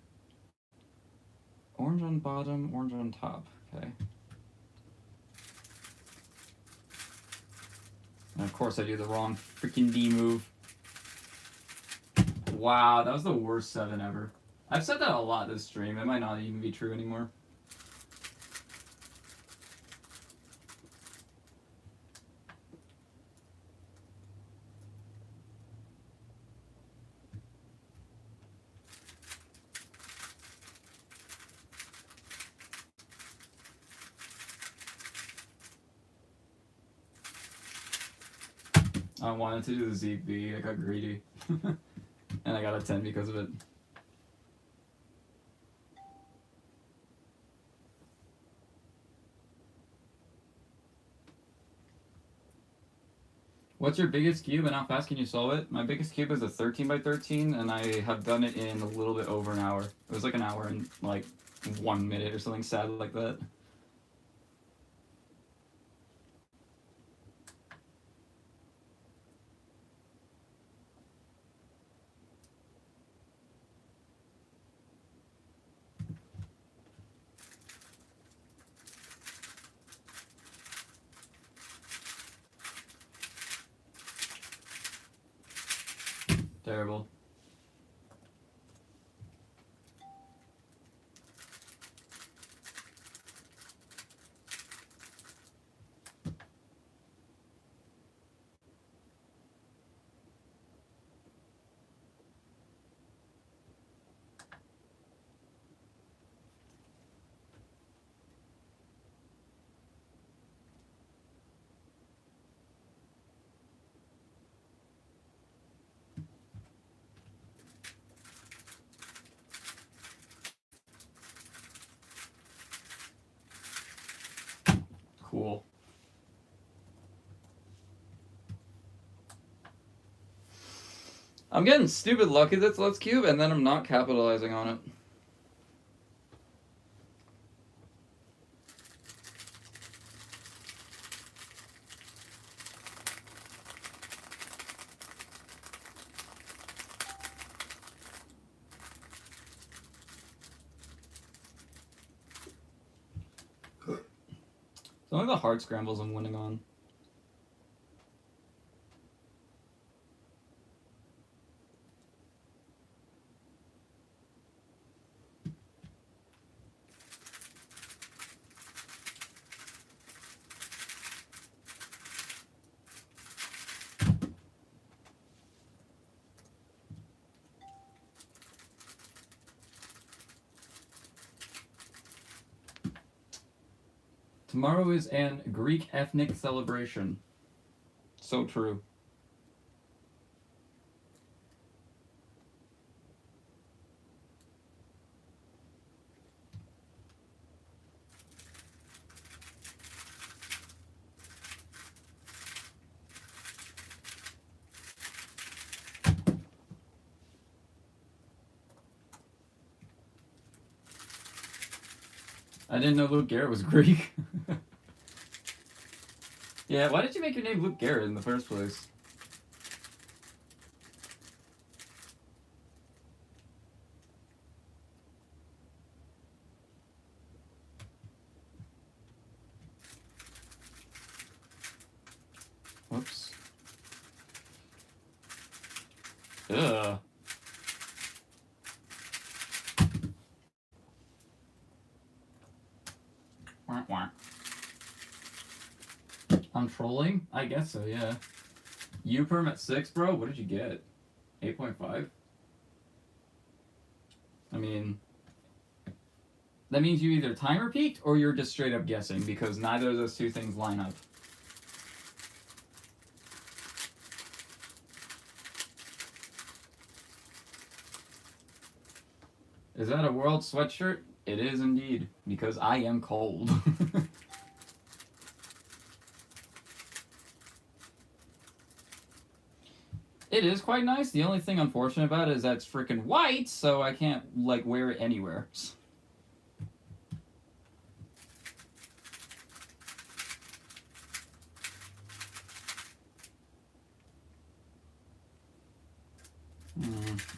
Orange on bottom, orange on top. Okay. And of course I do the wrong freaking D move. Wow, that was the worst 7 ever. I've said that a lot this stream. It might not even be true anymore. I wanted to do the ZB. I got greedy. And I got a 10 because of it. What's your biggest cube and how fast can you solve it? My biggest cube is a 13 by 13 and I have done it in a little bit over an hour. It was like an hour and like 1 minute or something sad like that. Terrible. Cool. I'm getting stupid lucky that's Let's Cube, and then I'm not capitalizing on it. It's only the hard scrambles I'm winning on. Tomorrow is an Greek ethnic celebration. So true. I didn't know Luke Garrett was Greek. Yeah, why did you make your name Luke Garrett in the first place? Whoops. Ugh. I'm trolling? I guess so, yeah. U-perm at 6, bro? What did you get? 8.5? I mean, that means you either timer peaked or you're just straight up guessing, because neither of those two things line up. Is that a world sweatshirt? It is indeed, because I am cold. It is quite nice. The only thing unfortunate about it is that it's freaking white, so I can't, like, wear it anywhere.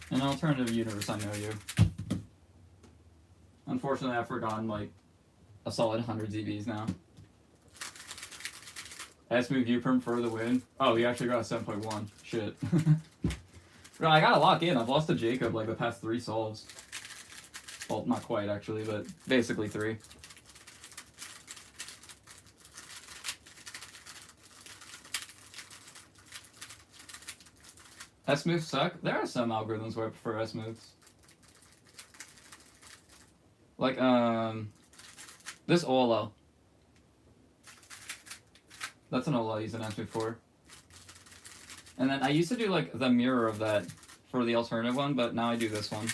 An alternative universe, I know you. Unfortunately, I've forgotten, like, a solid 100 ZBs now. S-move U-perm for the win. Oh, you actually got a 7.1. Shit. Bro, I gotta lock in. I've lost to Jacob, like, the past 3 solves. Well, not quite, actually, but basically 3. S-moves suck? There are some algorithms where I prefer S-moves. Like, this OLL. That's an OLL I used an S-move for. And then I used to do, like, the mirror of that for the alternative one, but now I do this one.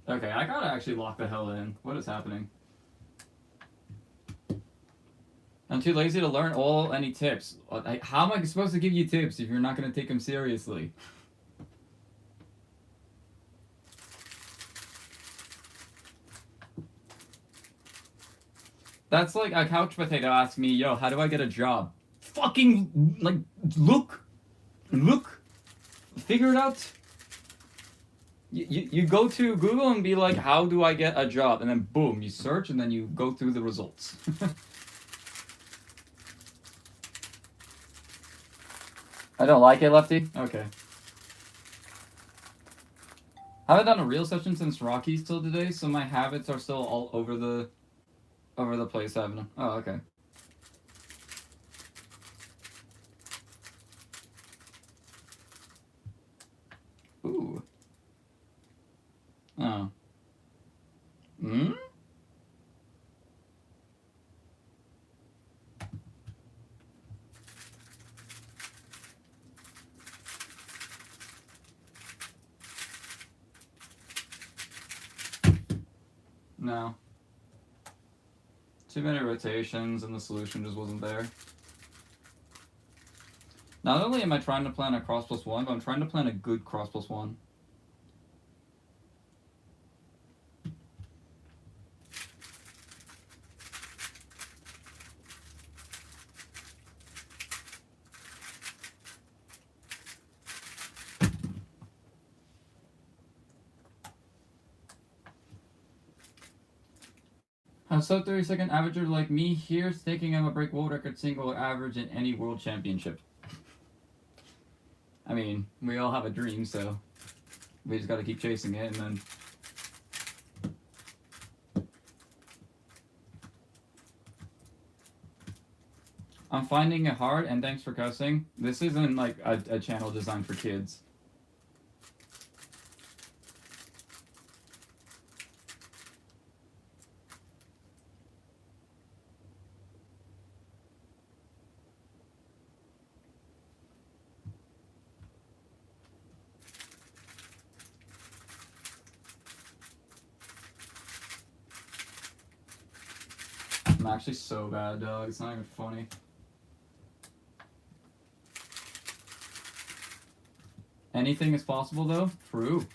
Okay, I gotta actually lock the hell in. What is happening? I'm too lazy to learn any tips. How am I supposed to give you tips if you're not gonna take them seriously? That's like a couch potato asks me, yo, how do I get a job? Fucking, like, look. Figure it out. You go to Google and be like, how do I get a job? And then boom, you search and then you go through the results. I don't like it, Lefty? Okay. I haven't done a real session since Rockies till today, so my habits are still all over the place, haven't I? Oh, okay. Ooh. Oh. Hmm? No. Too many rotations and the solution just wasn't there. Not only am I trying to plan a cross plus 1, but I'm trying to plan a good cross plus 1. A sub 30-second averager like me here thinking I'm a break world record single average in any world championship. I mean, we all have a dream, so we just gotta keep chasing it, and then... I'm finding it hard, and thanks for cussing. This isn't like a channel designed for kids. I'm actually so bad, dog. It's not even funny. Anything is possible, though? True.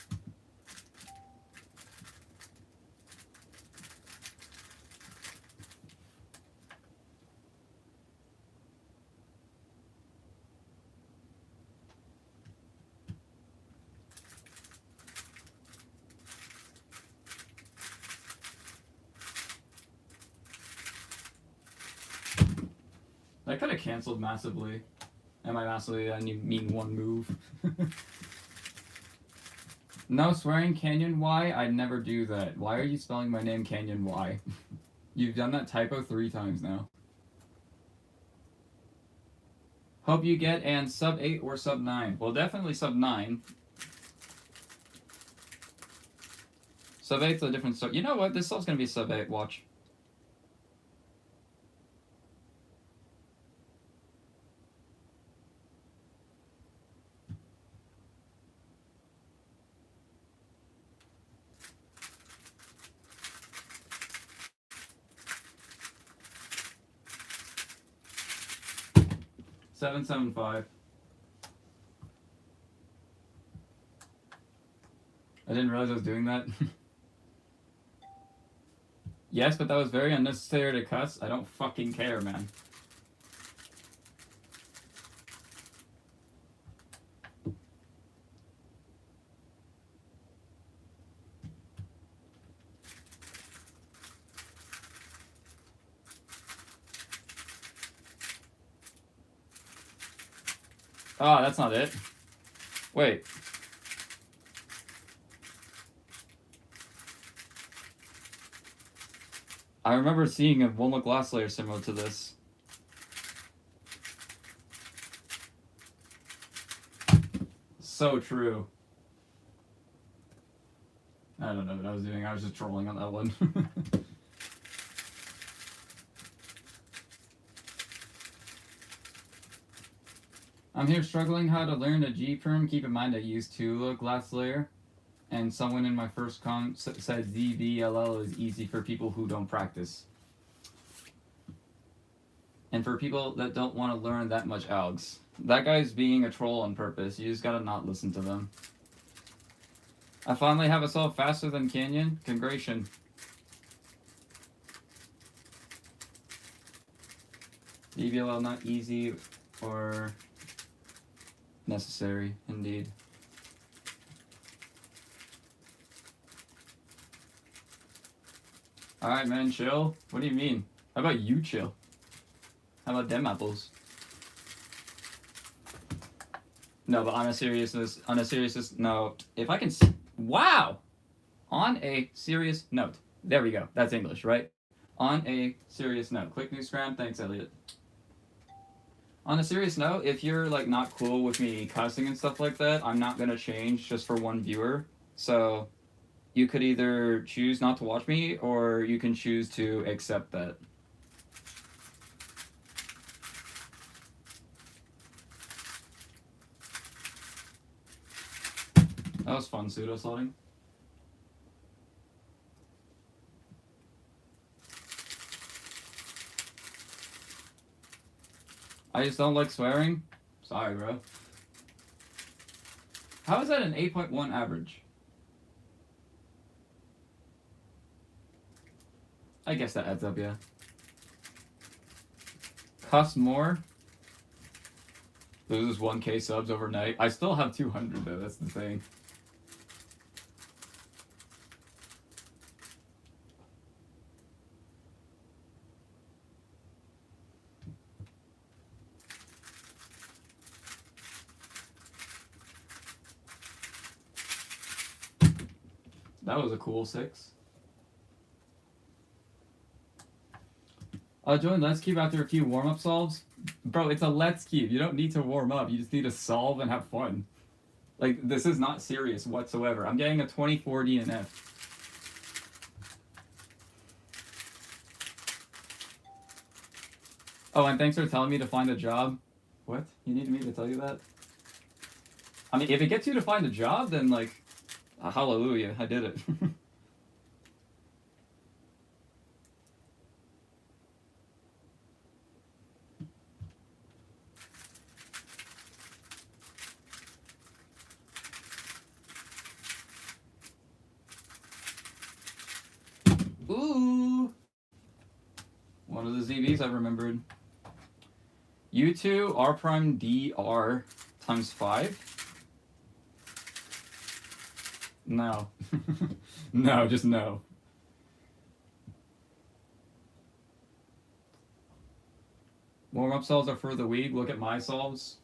That could have canceled massively. And by massively, I mean one move. No swearing, Canyon Y? I'd never do that. Why are you spelling my name Canyon Y? You've done that typo 3 times now. Hope you get and sub 8 or sub 9. Well, definitely sub 9. Sub 8's a different story. You know what? This stuff's gonna be sub 8. Watch. $7.75. I didn't realize I was doing that. Yes, but that was very unnecessary to cuss. I don't fucking care, man. Oh, that's not it. Wait. I remember seeing a Walnut glass layer similar to this. So true. I don't know what I was doing. I was just trolling on that one. I'm here struggling how to learn a G-perm. Keep in mind I used Tula glass layer. And someone in my first comment said ZVLL is easy for people who don't practice. And for people that don't want to learn that much algs. That guy's being a troll on purpose. You just gotta not listen to them. I finally have a solve faster than Canyon. Congratulations. DVLL not easy or necessary, indeed. Alright, man, chill. What do you mean? How about you chill? How about them apples? No, but on a serious note, if I can... Wow! On a serious note. There we go. That's English, right? On a serious note. Click new scram. Thanks, Elliot. On a serious note, if you're, like, not cool with me cussing and stuff like that, I'm not gonna change just for one viewer. So... you could either choose not to watch me, or you can choose to accept that. That was fun, pseudo-slotting. I just don't like swearing. Sorry, bro. How is that an 8.1 average? I guess that adds up, yeah. Cuss more. Loses 1K subs overnight. I still have 200 though, that's the thing. That was a cool 6. Join Let's Cube after a few warm-up solves. Bro, it's a Let's Cube. You don't need to warm up. You just need to solve and have fun. Like, this is not serious whatsoever. I'm getting a 24 DNF. Oh, and thanks for telling me to find a job. What? You needed me to tell you that? I mean, if it gets you to find a job, then, like, hallelujah, I did it. Ooh! One of the ZVs I remembered. U2 R prime DR times 5? No. No, just no. Warm-up solves are for the weak. Look at my solves.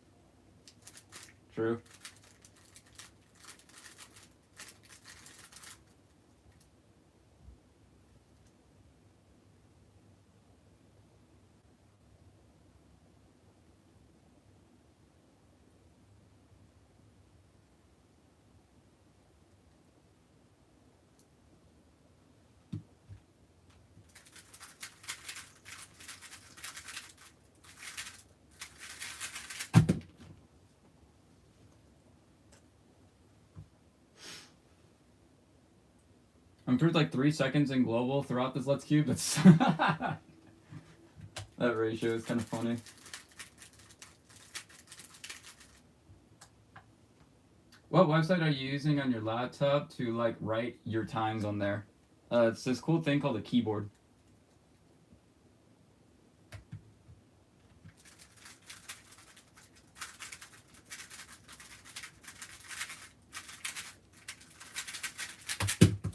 True. Improved like 3 seconds in global throughout this Let's Cube. That's that ratio is kind of funny. What website are you using on your laptop to like write your times on there? It's this cool thing called a keyboard.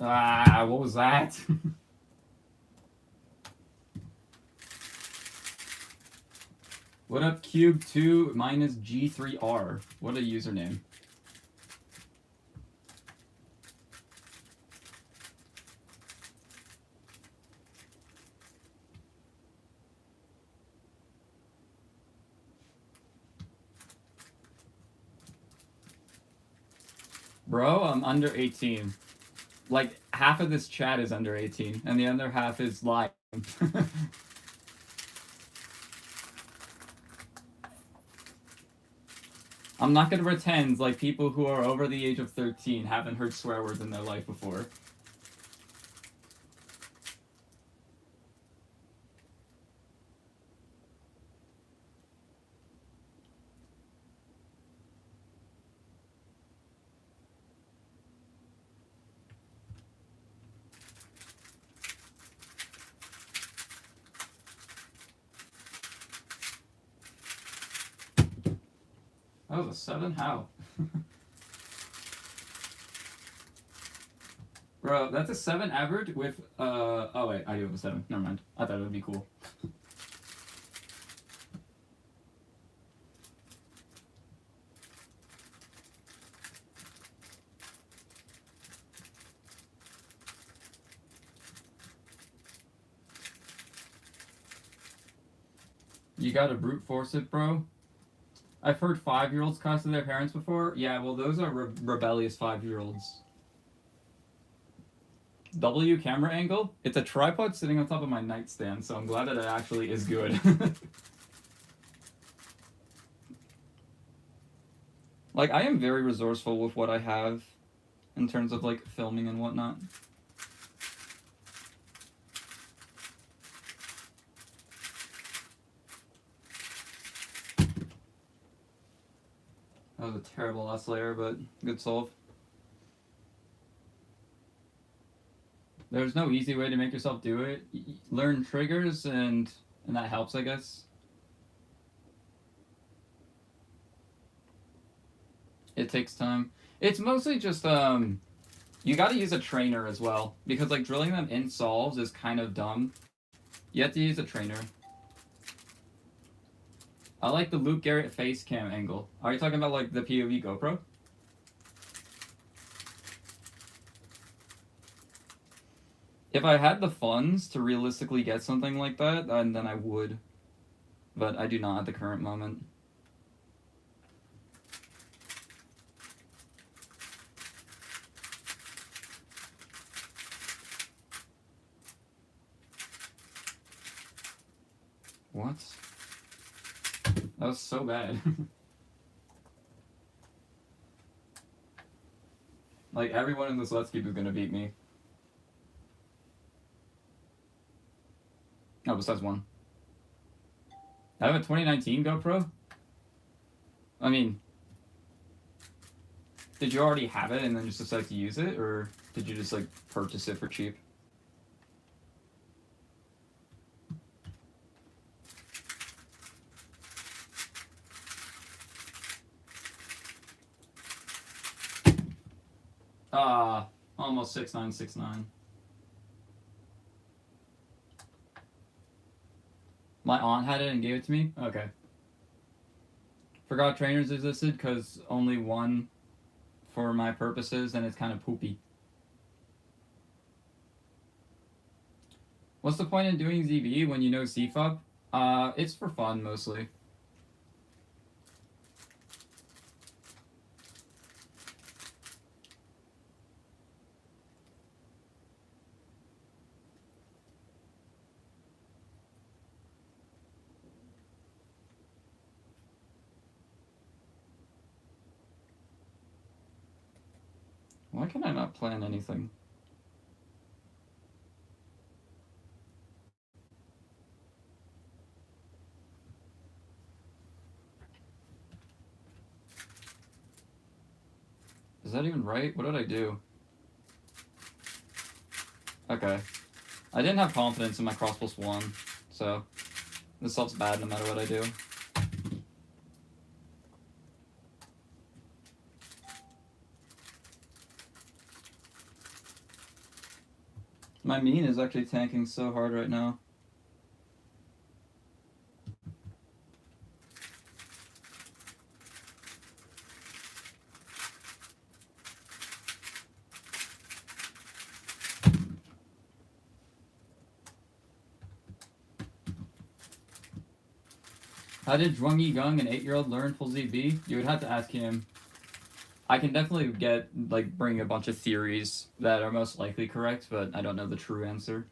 Ah, what was that? What up, Cube2 minus G3R? What a username. Bro, I'm under 18. Like, half of this chat is under 18, and the other half is lying. I'm not gonna pretend like people who are over the age of 13 haven't heard swear words in their life before. That was a 7? How? Bro, that's a 7 average with, oh wait, I do have a 7. Never mind. I thought it would be cool. You gotta brute force it, bro. I've heard 5-year-olds cuss at their parents before. Yeah, well, those are rebellious 5-year-olds. W camera angle? It's a tripod sitting on top of my nightstand, so I'm glad that it actually is good. Like, I am very resourceful with what I have in terms of, like, filming and whatnot. That was a terrible last layer, but good solve. There's no easy way to make yourself do it. Learn triggers, and that helps, I guess. It takes time. It's mostly just, you gotta use a trainer as well, because, like, drilling them in solves is kind of dumb. You have to use a trainer. I like the Luke Garrett face cam angle. Are you talking about, like, the POV GoPro? If I had the funds to realistically get something like that, then I would. But I do not at the current moment. What? That was so bad. Like, everyone in this Let's Keep is gonna beat me. Oh, besides one. I have a 2019 GoPro? I mean, did you already have it and then just decide to use it? Or did you just, like, purchase it for cheap? Almost 6969. My aunt had it and gave it to me? Okay. Forgot trainers existed because only one for my purposes, and it's kind of poopy. What's the point in doing ZV when you know CFUP? It's for fun, mostly. Why can I not plan anything? Is that even right? What did I do? Okay. I didn't have confidence in my cross plus 1, so this stuff's bad no matter what I do. My mean is actually tanking so hard right now. How did Zhuang Yigang, an 8-year-old, learn full ZB? You would have to ask him. I can definitely bring a bunch of theories that are most likely correct, but I don't know the true answer.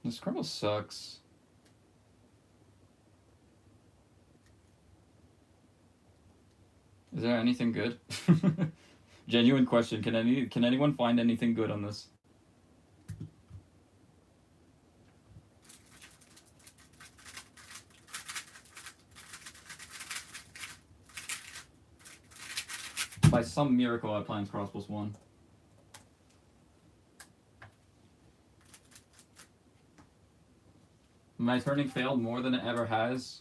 This Scrabble sucks. Is there anything good? Genuine question. Can anyone find anything good on this? By some miracle, I planned cross plus 1. My turning failed more than it ever has.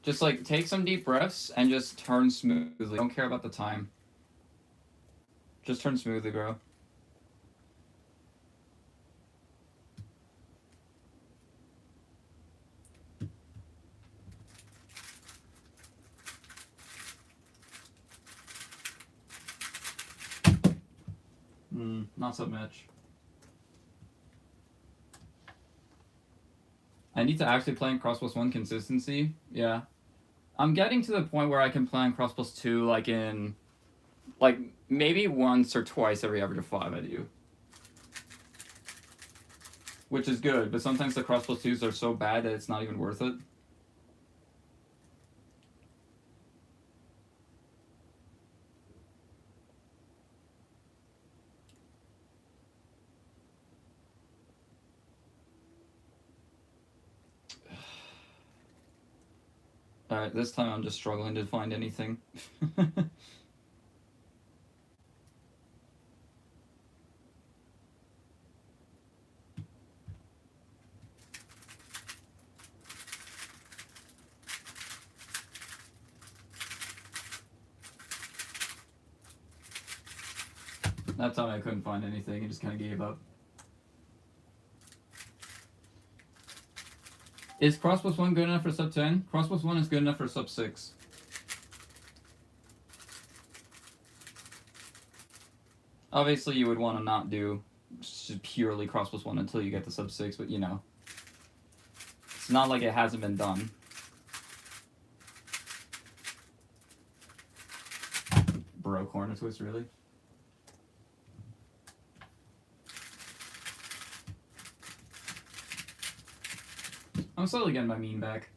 Just like take some deep breaths and just turn smoothly. Don't care about the time. Just turn smoothly, bro. Not so much. I need to actually play in cross plus 1 consistency. Yeah. I'm getting to the point where I can play in cross plus 2 like in maybe once or twice every average of 5 I do. Which is good, but sometimes the cross plus 2s are so bad that it's not even worth it. Alright, this time I'm just struggling to find anything. That time I couldn't find anything, I just kind of gave up. Is cross plus 1 good enough for sub 10? Cross plus 1 is good enough for sub 6. Obviously, you would want to not do purely cross plus 1 until you get to sub 6, but you know. It's not like it hasn't been done. Bro, corner twist, really? I'm slowly getting my mean back.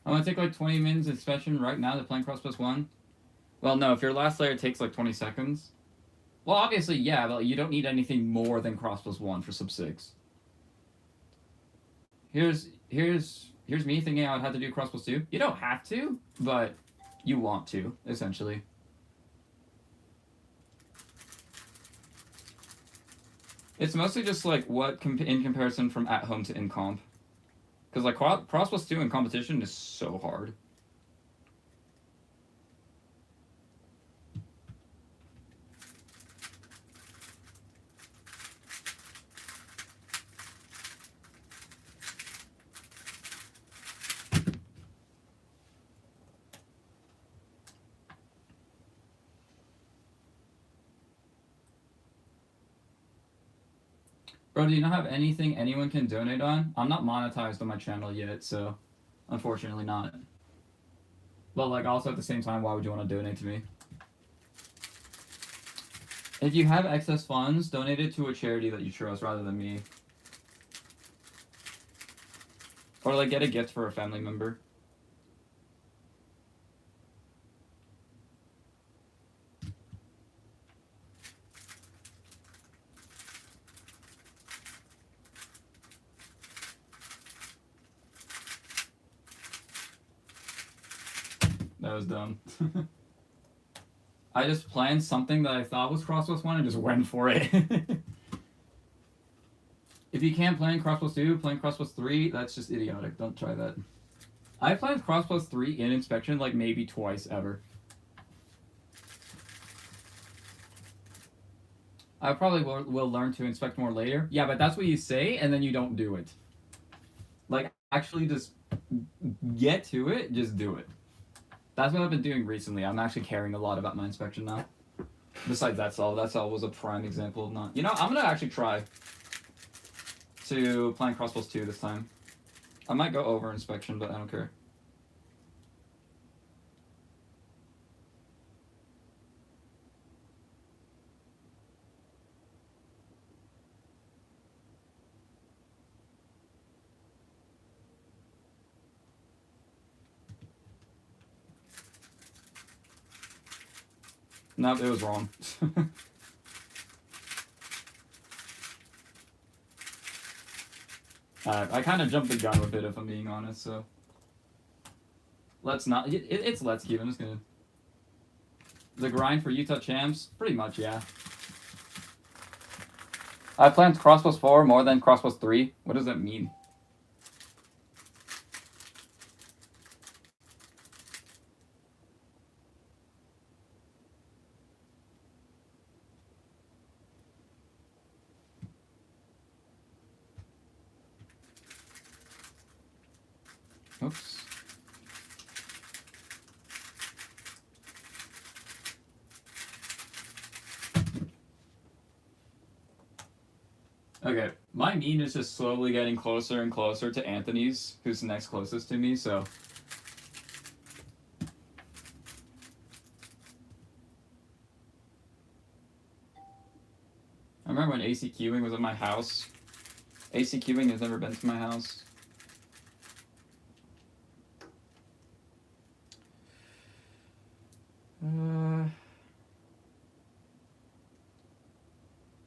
I'm gonna take like 20 minutes inspection right now to playing cross plus 1. Well, no, if your last layer takes like 20 seconds. Well, obviously, yeah, but you don't need anything more than cross plus 1 for sub 6. Here's me thinking I would have to do cross plus 2. You don't have to, but you want to, essentially. It's mostly just like what in comparison from at home to in comp. Because like cross plus 2 in competition is so hard. Bro, do you not have anything anyone can donate on? I'm not monetized on my channel yet, so unfortunately not. But like also at the same time, why would you want to donate to me? If you have excess funds, donate it to a charity that you trust rather than me. Or like get a gift for a family member. That was dumb. I just planned something that I thought was Crossbows 1 and just went for it. If you can't plan Crossbows 2, plan Crossbows 3, that's just idiotic. Don't try that. I played Crossbows 3 in inspection like maybe twice ever. I probably will learn to inspect more later. Yeah, but that's what you say and then you don't do it. Like, actually just get to it, just do it. That's what I've been doing recently. I'm actually caring a lot about my inspection now. Besides That's All was a prime example of not... You know, I'm going to actually try to plan Crossbows 2 this time. I might go over inspection, but I don't care. No, it was wrong. I kind of jumped the gun with it, if I'm being honest, so... Let's not... It's Let's Keep. I'm just gonna... The grind for Utah champs? Pretty much, yeah. I planned Crossbows 4 more than Crossbows 3. What does that mean? Oops. Okay, my mean is just slowly getting closer and closer to Anthony's, who's the next closest to me, so... I remember when ACQing was at my house. ACQing has never been to my house.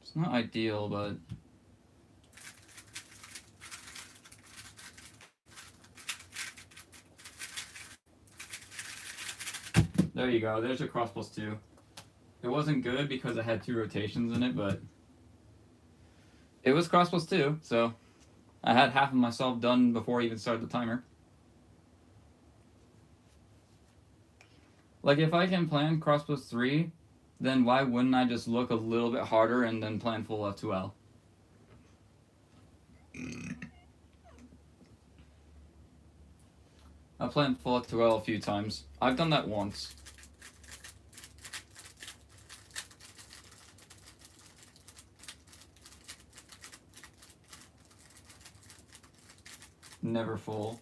It's not ideal, but... There you go, there's your Crossbows 2. It wasn't good because it had 2 rotations in it, but... It was Crossbows 2, so... I had half of myself done before I even started the timer. Like, if I can plan Crossbows 3, then why wouldn't I just look a little bit harder and then plan full F2L? I've planned full F2L a few times. I've done that once. Never full.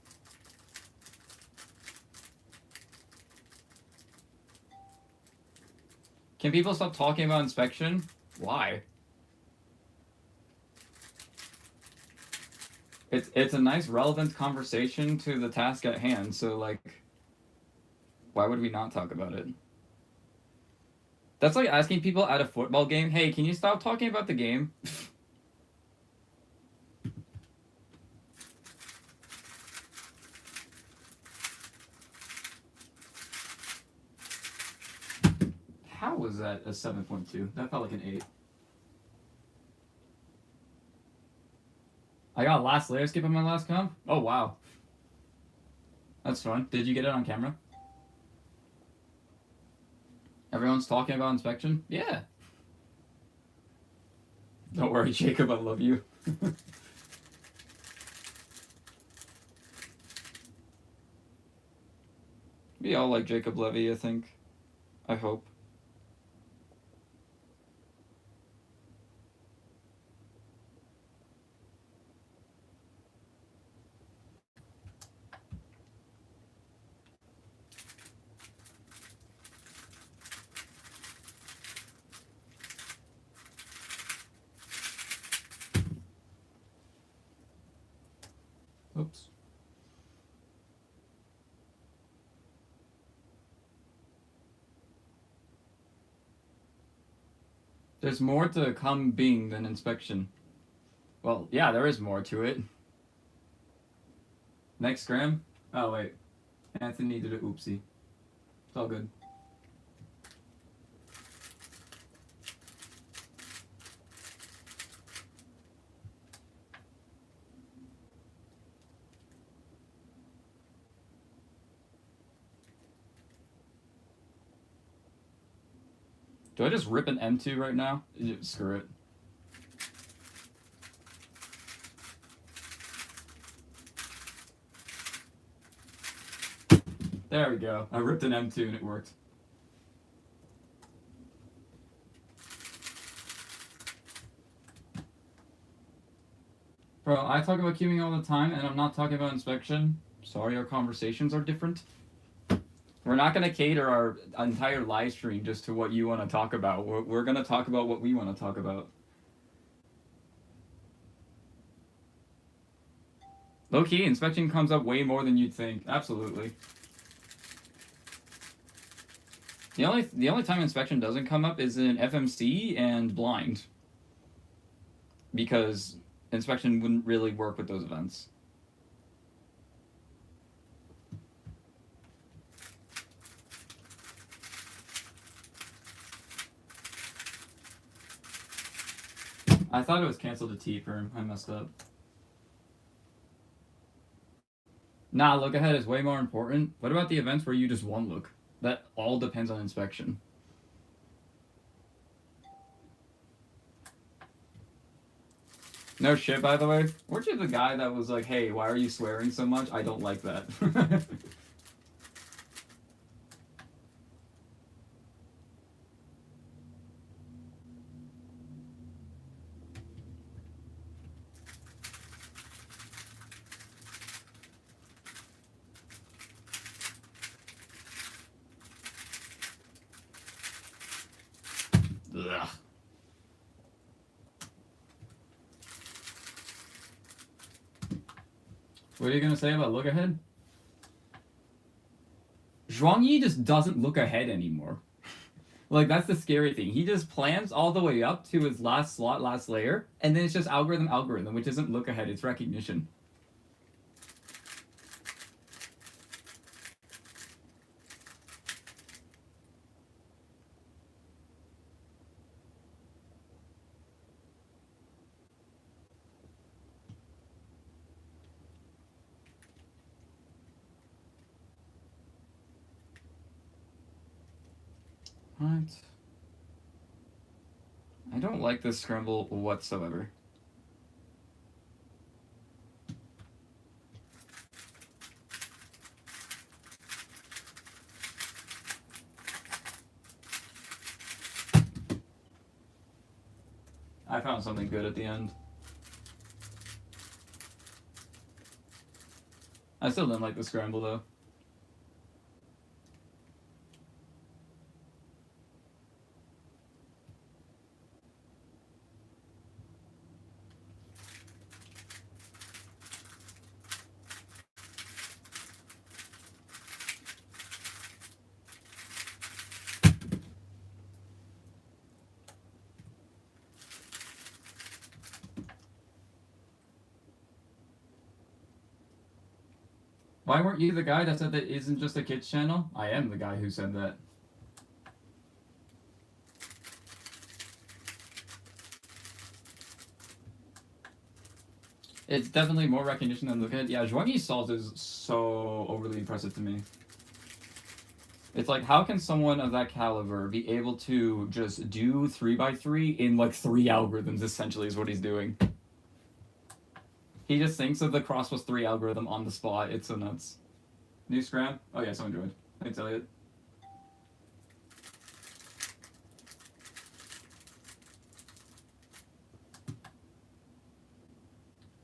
Can people stop talking about inspection? Why? It's a nice relevant conversation to the task at hand, so like, why would we not talk about it? That's like asking people at a football game, hey, can you stop talking about the game? How was that a 7.2? That felt like an 8. I got last layer skip on my last comp? Oh, wow. That's fun. Did you get it on camera? Everyone's talking about inspection? Yeah. Don't worry, Jacob, I love you. We all like Jacob Levy, I think. I hope. There's more to come being than inspection. Well, yeah, there is more to it. Next scram? Oh, wait. Anthony did a oopsie. It's all good. Do I just rip an M2 right now? Screw it. There we go. I ripped an M2 and it worked. Bro, I talk about queuing all the time and I'm not talking about inspection. Sorry, our conversations are different. We're not going to cater our entire live stream just to what you want to talk about. We're going to talk about what we want to talk about. Low-key, inspection comes up way more than you'd think. Absolutely. The only time inspection doesn't come up is in FMC and blind. Because inspection wouldn't really work with those events. I thought it was canceled to T-Perm. I messed up. Nah, look ahead is way more important. What about the events where you just one look? That all depends on inspection. No shit, by the way. Weren't you the guy that was like, hey, why are you swearing so much? I don't like that. Ugh. What are you gonna say about look ahead? Zhuangyi just doesn't look ahead anymore. Like, that's the scary thing. He just plans all the way up to his last slot, last layer, and then it's just algorithm, which isn't look ahead, it's recognition. What? I don't like this scramble whatsoever. I found something good at the end. I still didn't like the scramble though. Why weren't you the guy that said that isn't just a kids channel? I am the guy who said that. It's definitely more recognition than look at. Yeah, Zhuangyi's salt is so overly impressive to me. It's like, how can someone of that caliber be able to just do 3x3 in like 3 algorithms, essentially, is what he's doing. He just thinks of the cross plus 3 algorithm on the spot. It's so nuts. New scram? Oh yeah, someone joined. Thanks, Elliot.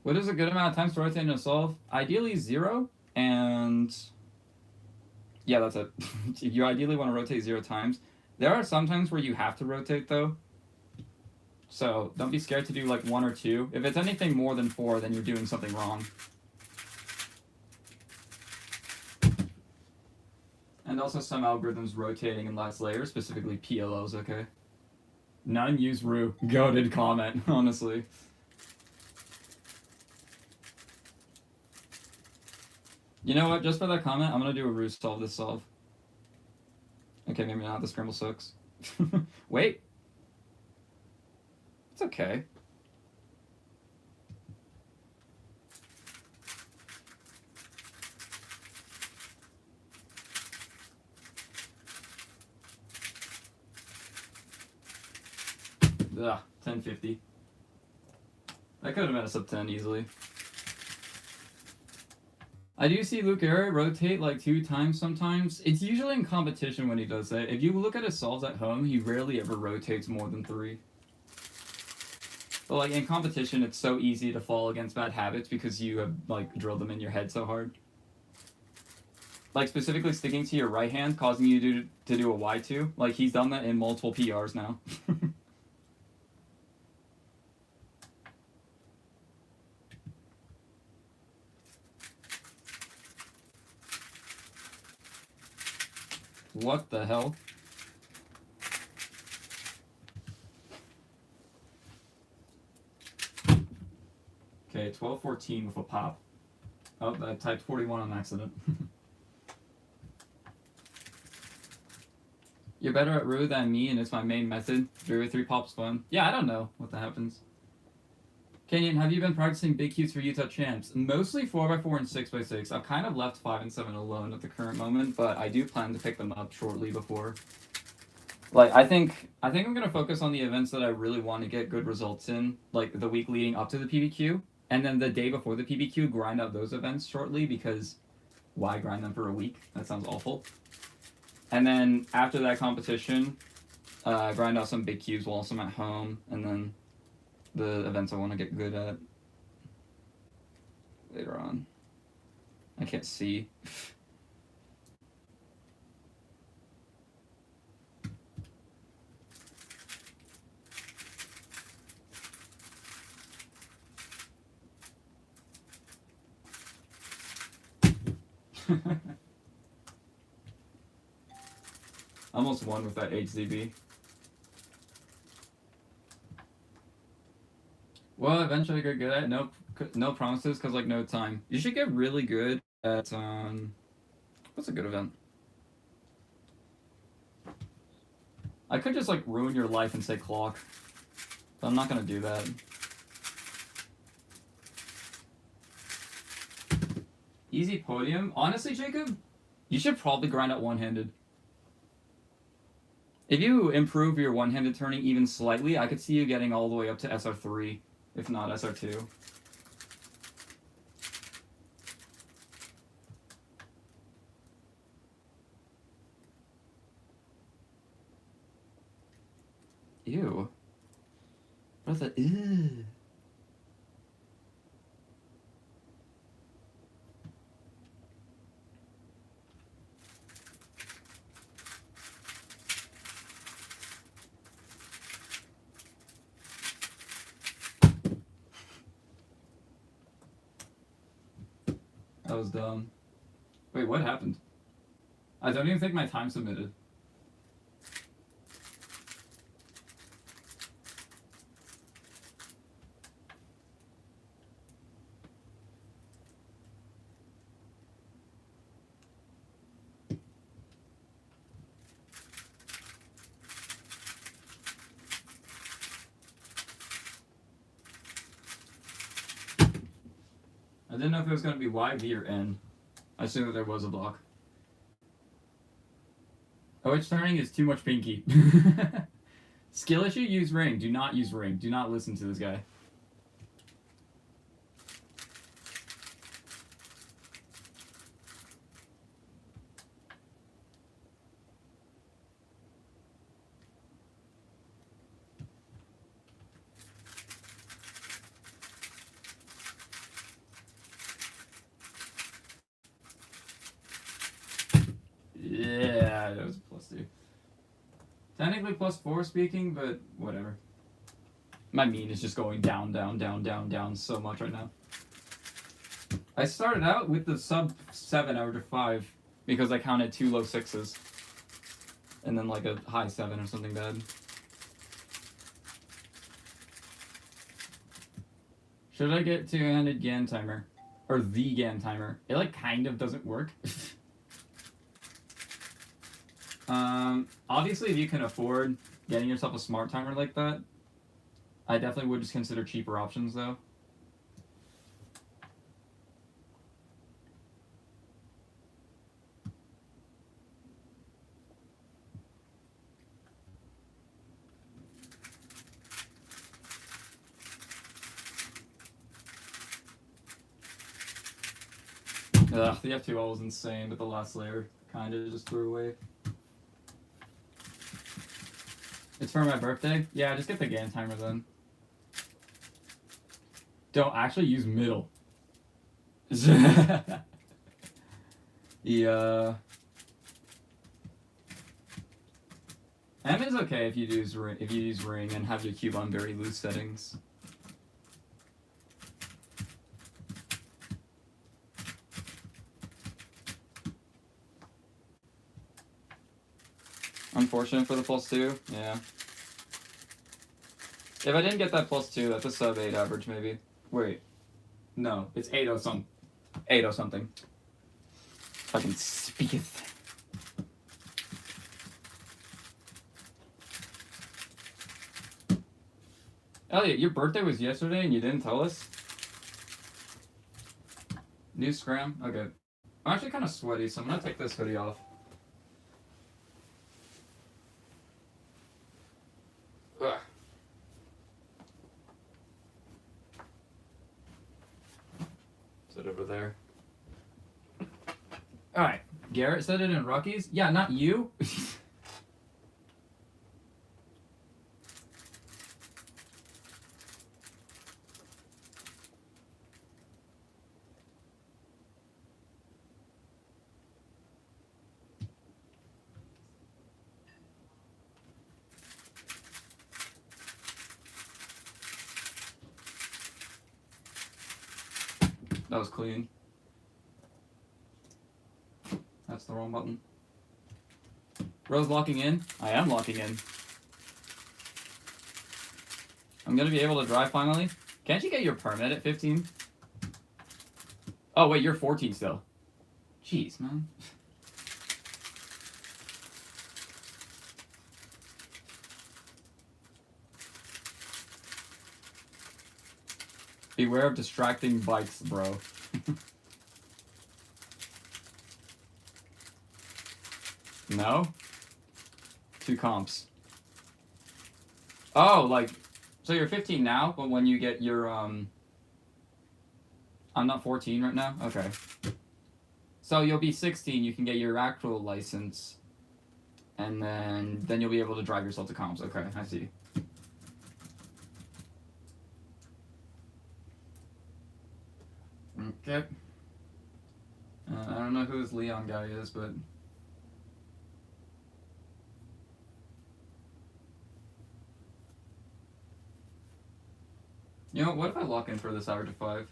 What is a good amount of times to rotate and solve? Ideally 0, and yeah, that's it. You ideally want to rotate 0 times. There are some times where you have to rotate though. So don't be scared to do like 1 or 2. If it's anything more than 4, then you're doing something wrong. And also some algorithms rotating in last layer, specifically PLOs, okay? None use Rue. Goated comment, honestly. You know what? Just for that comment, I'm gonna do a Rue solve this solve. Okay, maybe not. The scramble sucks. Wait. It's okay. Ugh, 1050. That could have been a sub 10 easily. I do see Luke Era rotate like 2 times sometimes. It's usually in competition when he does that. If you look at his solves at home, he rarely ever rotates more than 3. But like in competition, it's so easy to fall against bad habits because you have like drilled them in your head so hard. Like specifically sticking to your right hand, causing you to do a Y2. Like he's done that in multiple PRs now. What the hell? Okay, 12-14 with a pop. Oh, I typed 41 on accident. You're better at Rue than me, and it's my main method. Drew 3 pops fun. Yeah, I don't know what that happens. Kenyon, have you been practicing big cubes for Utah champs? Mostly 4x4 and 6x6. I've kind of left 5 and 7 alone at the current moment, but I do plan to pick them up shortly before. Like, I think I'm gonna focus on the events that I really want to get good results in, like the week leading up to the PBQ, and then the day before the PBQ, grind out those events shortly because why grind them for a week? That sounds awful. And then after that competition, grind out some big cubes while I'm at home, and then the events I want to get good at later on. I can't see. Almost won with that HZB. Well, eventually get good at it. No promises, because, like, no time. You should get really good at, what's a good event? I could just, like, ruin your life and say clock. But I'm not gonna do that. Easy podium? Honestly, Jacob, you should probably grind out one-handed. If you improve your one-handed turning even slightly, I could see you getting all the way up to SR3, if not SR2. Ew. What's that? Ew. That was dumb. Wait, what happened? I don't even think my time submitted. I didn't know if it was going to be Y, V, or N. I assumed that there was a block. OH turning is too much pinky. Skill issue, use ring. Do not use ring. Do not listen to this guy. Yeah, that was a +2. Technically +4 speaking, but whatever. My mean is just going down, down, down, down, down so much right now. I started out with the sub 7 out of 5 because I counted 2 low 6s. And then like a high 7 or something bad. Should I get two-handed GAN timer? Or the GAN timer? It like kind of doesn't work. Obviously if you can afford getting yourself a smart timer like that, I definitely would just consider cheaper options though. Ugh, the F2L was insane, but the last layer kind of just threw away. It's for my birthday? Yeah, just get the GAN timer then. Don't actually use middle. Yeah. M is okay if you use ring and have your cube on very loose settings. Unfortunate for the +2, yeah. If I didn't get that +2, that's a sub 8 average maybe. Wait. No, it's 8 or something. 8 or something. Fucking speaketh. Elliot, your birthday was yesterday and you didn't tell us? New scram? Okay. I'm actually kind of sweaty, so I'm gonna take this hoodie off. Ugh. Sit over there. Alright. Garrett said it in Rockies? Yeah, not you. That was clean. That's the wrong button. Rose locking in? I am locking in. I'm gonna be able to drive finally. Can't you get your permit at 15? Oh wait, you're 14 still. Jeez, man. Beware of distracting bikes, bro. No? 2 comps. Oh, like, so you're 15 now, but when you get your, I'm not 14 right now? Okay. So you'll be 16, you can get your actual license, and then you'll be able to drive yourself to comps. Okay, I see. Okay. I don't know who this Leon guy is, but... You know, what if I lock in for this hour to 5?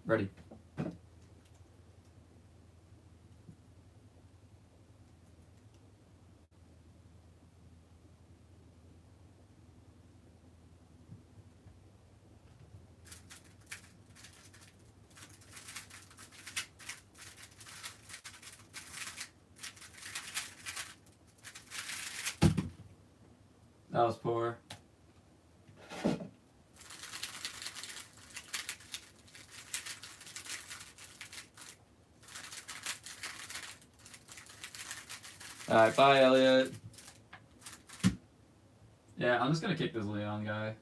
Ready. That was poor. Alright, bye, Elliot. Yeah, I'm just gonna kick this Leon guy.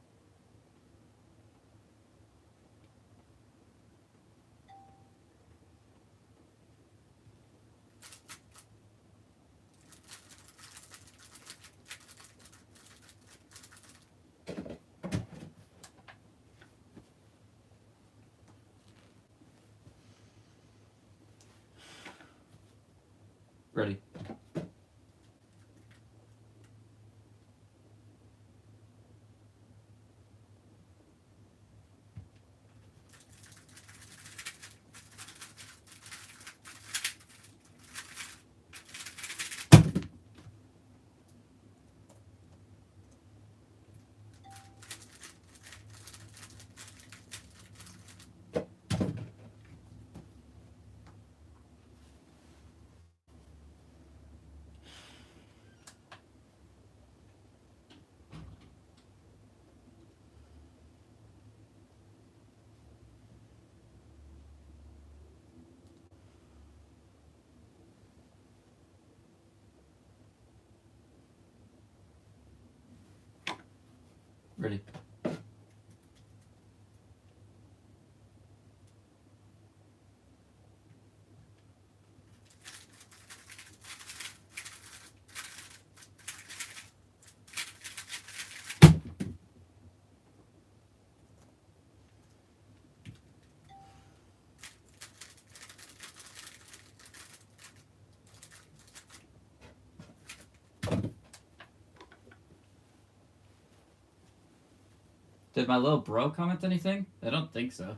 Ready. Did my little bro comment anything? I don't think so.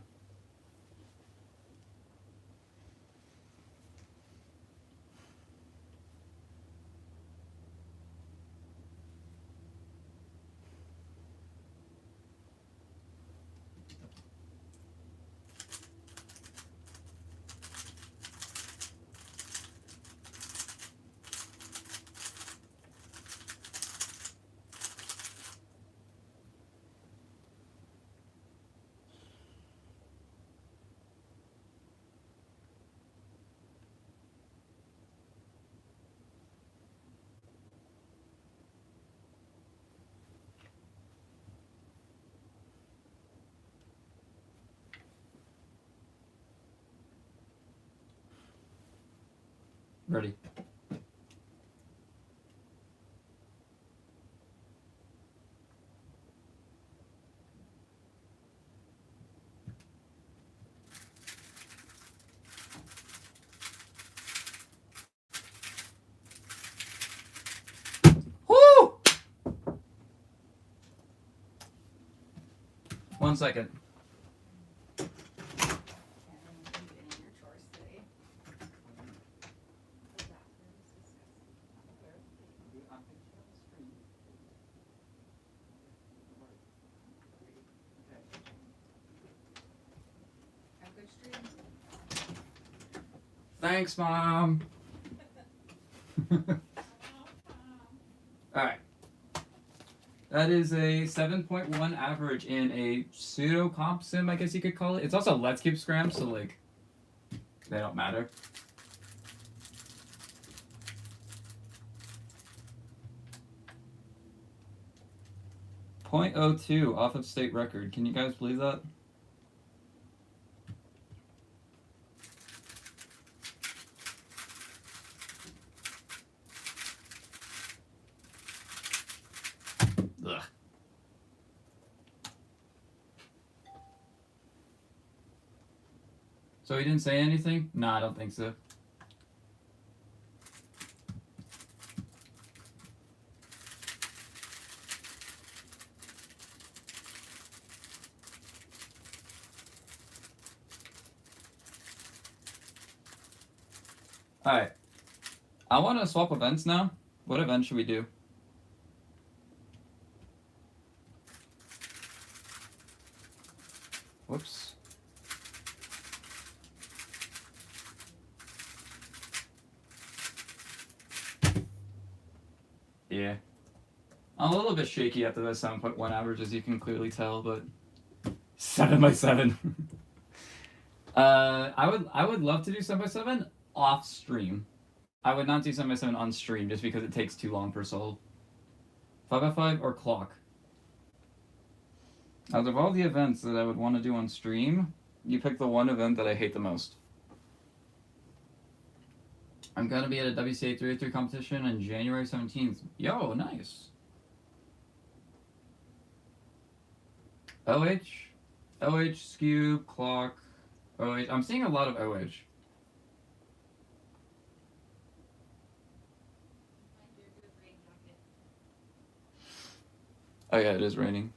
Ready. Woo! 1 second. Thanks, Mom. Alright. That is a 7.1 average in a pseudo comp sim, I guess you could call it. It's also Let's Keep Scram, so like they don't matter. .02 off of state record. Can you guys believe that? Ugh. So he didn't say anything? No, I don't think so. Alright. I want to swap events now. What event should we do? Whoops. Yeah. I'm a little bit shaky after the 7.1 average, as you can clearly tell, but 7x7. I would love to do 7x7 off stream. I would not do 7x7 on stream just because it takes too long per solve. 5x5 or clock. Out of all the events that I would want to do on stream, you pick the one event that I hate the most. I'm gonna be at a WCA 303 competition on January 17th. Yo, nice. OH, skew, clock, OH. I'm seeing a lot of OH. Oh yeah, it is raining.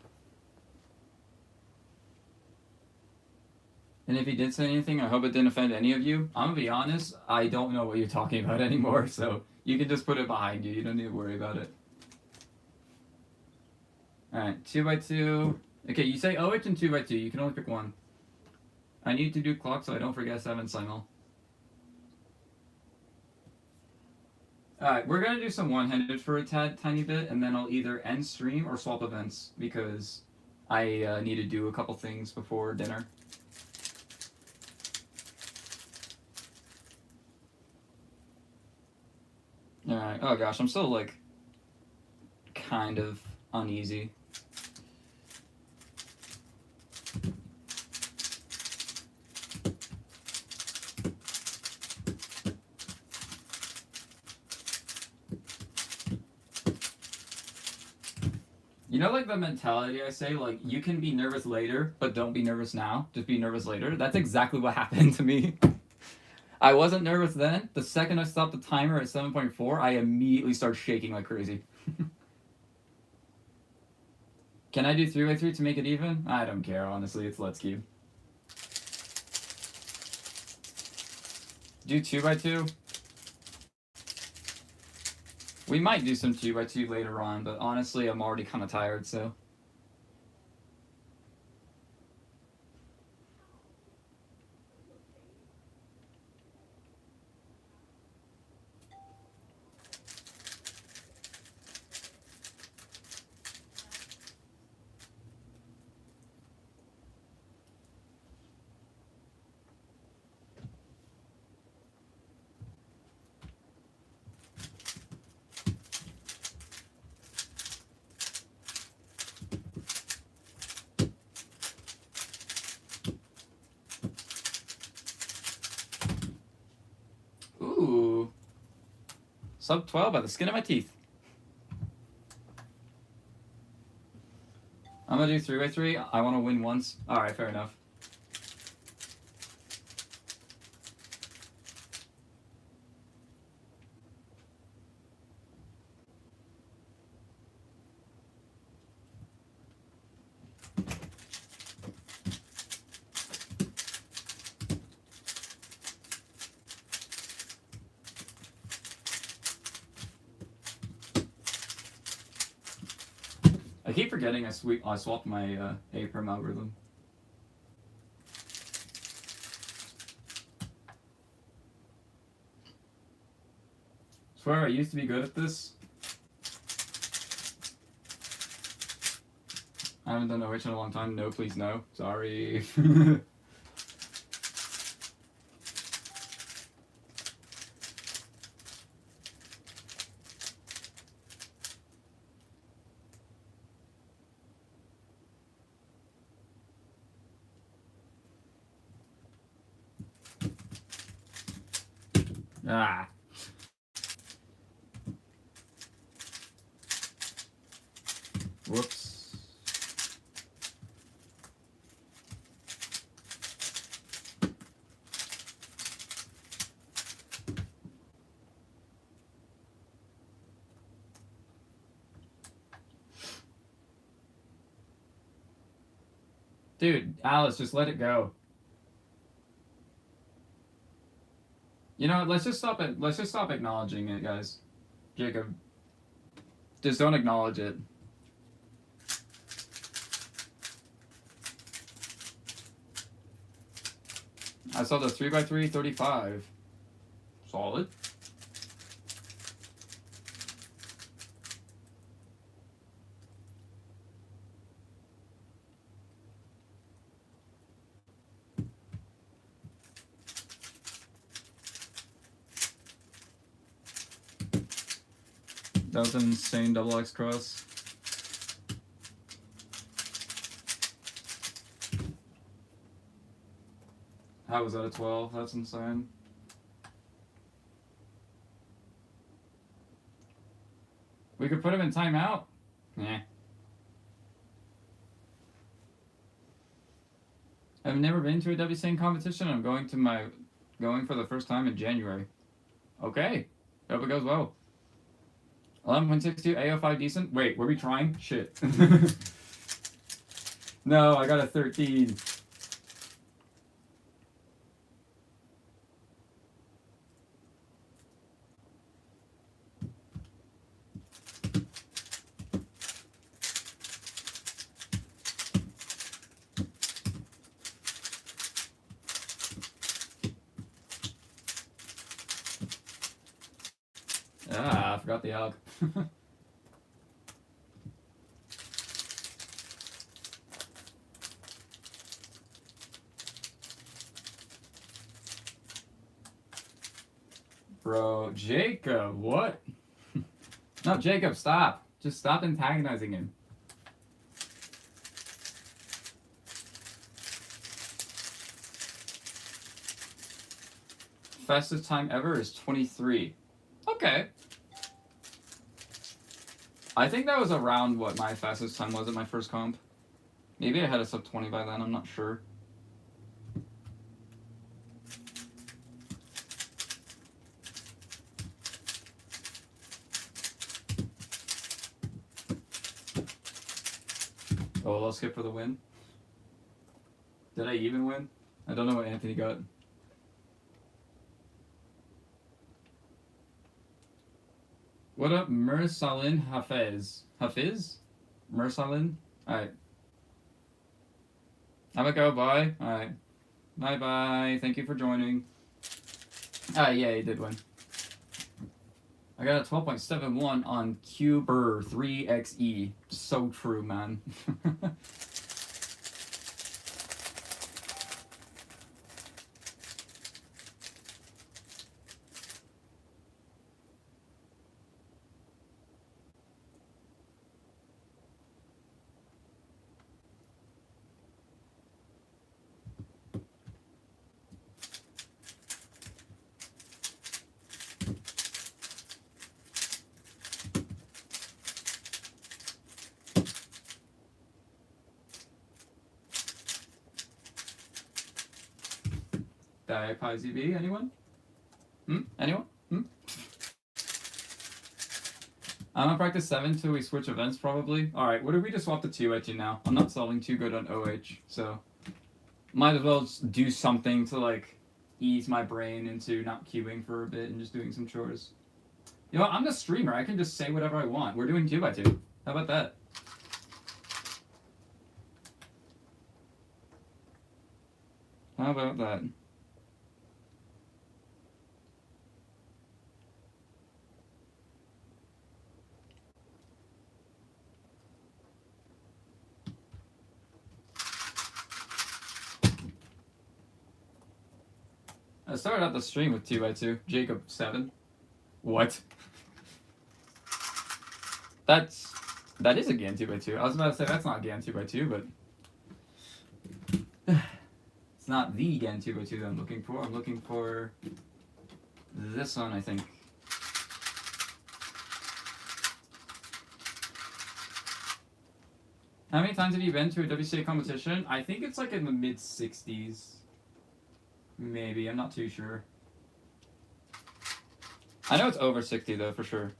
And if he did say anything, I hope it didn't offend any of you. I'm gonna be honest, I don't know what you're talking about anymore, so you can just put it behind you. You don't need to worry about it. Alright, 2x2. Okay, you say OH and 2x2. You can only pick one. I need to do clock so I don't forget 7 simul. Alright, we're gonna do some one-handed for a tiny bit, and then I'll either end stream or swap events, because I need to do a couple things before dinner. Alright, oh gosh, I'm still like kind of uneasy. You know, like the mentality I say, like, you can be nervous later, but don't be nervous now. Just be nervous later. That's exactly what happened to me. I wasn't nervous then. The second I stopped the timer at 7.4, I immediately start shaking like crazy. Can I do 3x3 to make it even? I don't care, honestly. It's Let's Cube. Do 2x2? We might do some 2x2 later on, but honestly, I'm already kind of tired, so. Ooh. Sub 12 by the skin of my teeth. I'm gonna do 3x3. I want to win once. Alright, fair enough. I keep forgetting I swapped my A-perm algorithm. Swear I used to be good at this. I haven't done OH in a long time. No, please, no. Sorry. Ah. Whoops. Dude, Alice, just let it go. You know what? Let's just stop acknowledging it, guys. Jacob, just don't acknowledge it. I saw the 3x3 35. Solid. That was an insane double X cross. How was that a 12? That's insane. We could put him in timeout. Yeah. I've never been to a WCN competition. I'm going for the first time in January. Okay. Hope it goes well. 11.62, AO5 decent. Wait, were we trying? Shit. No, I got a 13. Ah, I forgot the alg. Bro, Jacob, what? No, Jacob, stop. Just stop antagonizing him. Fastest time ever is 23. Okay. I think that was around what my fastest time was at my first comp. Maybe I had a sub 20 by then, I'm not sure. Oh, I'll skip for the win. Did I even win? I don't know what Anthony got. What up, Mursalin Hafez? Hafiz? Mursalin? Alright. Have a go, bye. Alright. Bye bye. Thank you for joining. Yeah, he did win. I got a 12.71 on Cuber 3XE. So true, man. Pi ZB, anyone? Anyone? I'm on practice 7 till we switch events, probably. Alright, what if we just swap the 2x2 now? I'm not solving too good on OH, so... Might as well just do something to, like, ease my brain into not queuing for a bit and just doing some chores. You know what? I'm the streamer. I can just say whatever I want. We're doing 2x2. How about that? How about that? I started out the stream with 2x2. Jacob 7. What? That is a GAN 2x2. I was about to say that's not GAN 2x2, but it's not the GAN 2x2 that I'm looking for. I'm looking for this one, I think. How many times have you been to a WCA competition? I think it's like in the mid-60s. Maybe, I'm not too sure. I know it's over 60 though, for sure.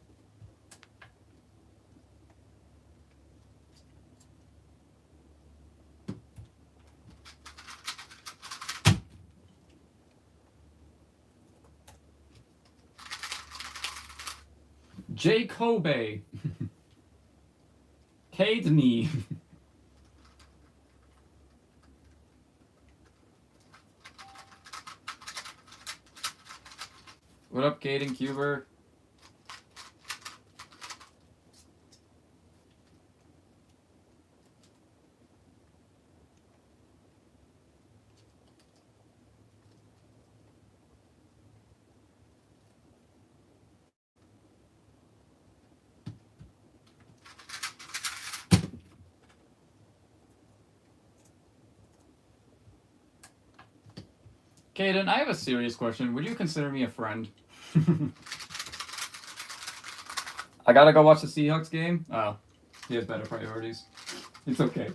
J. Kobe. Kadney. What up, Caden Cuber? Caden, I have a serious question. Would you consider me a friend? I gotta go watch the Seahawks game? Oh, he has better priorities. It's okay.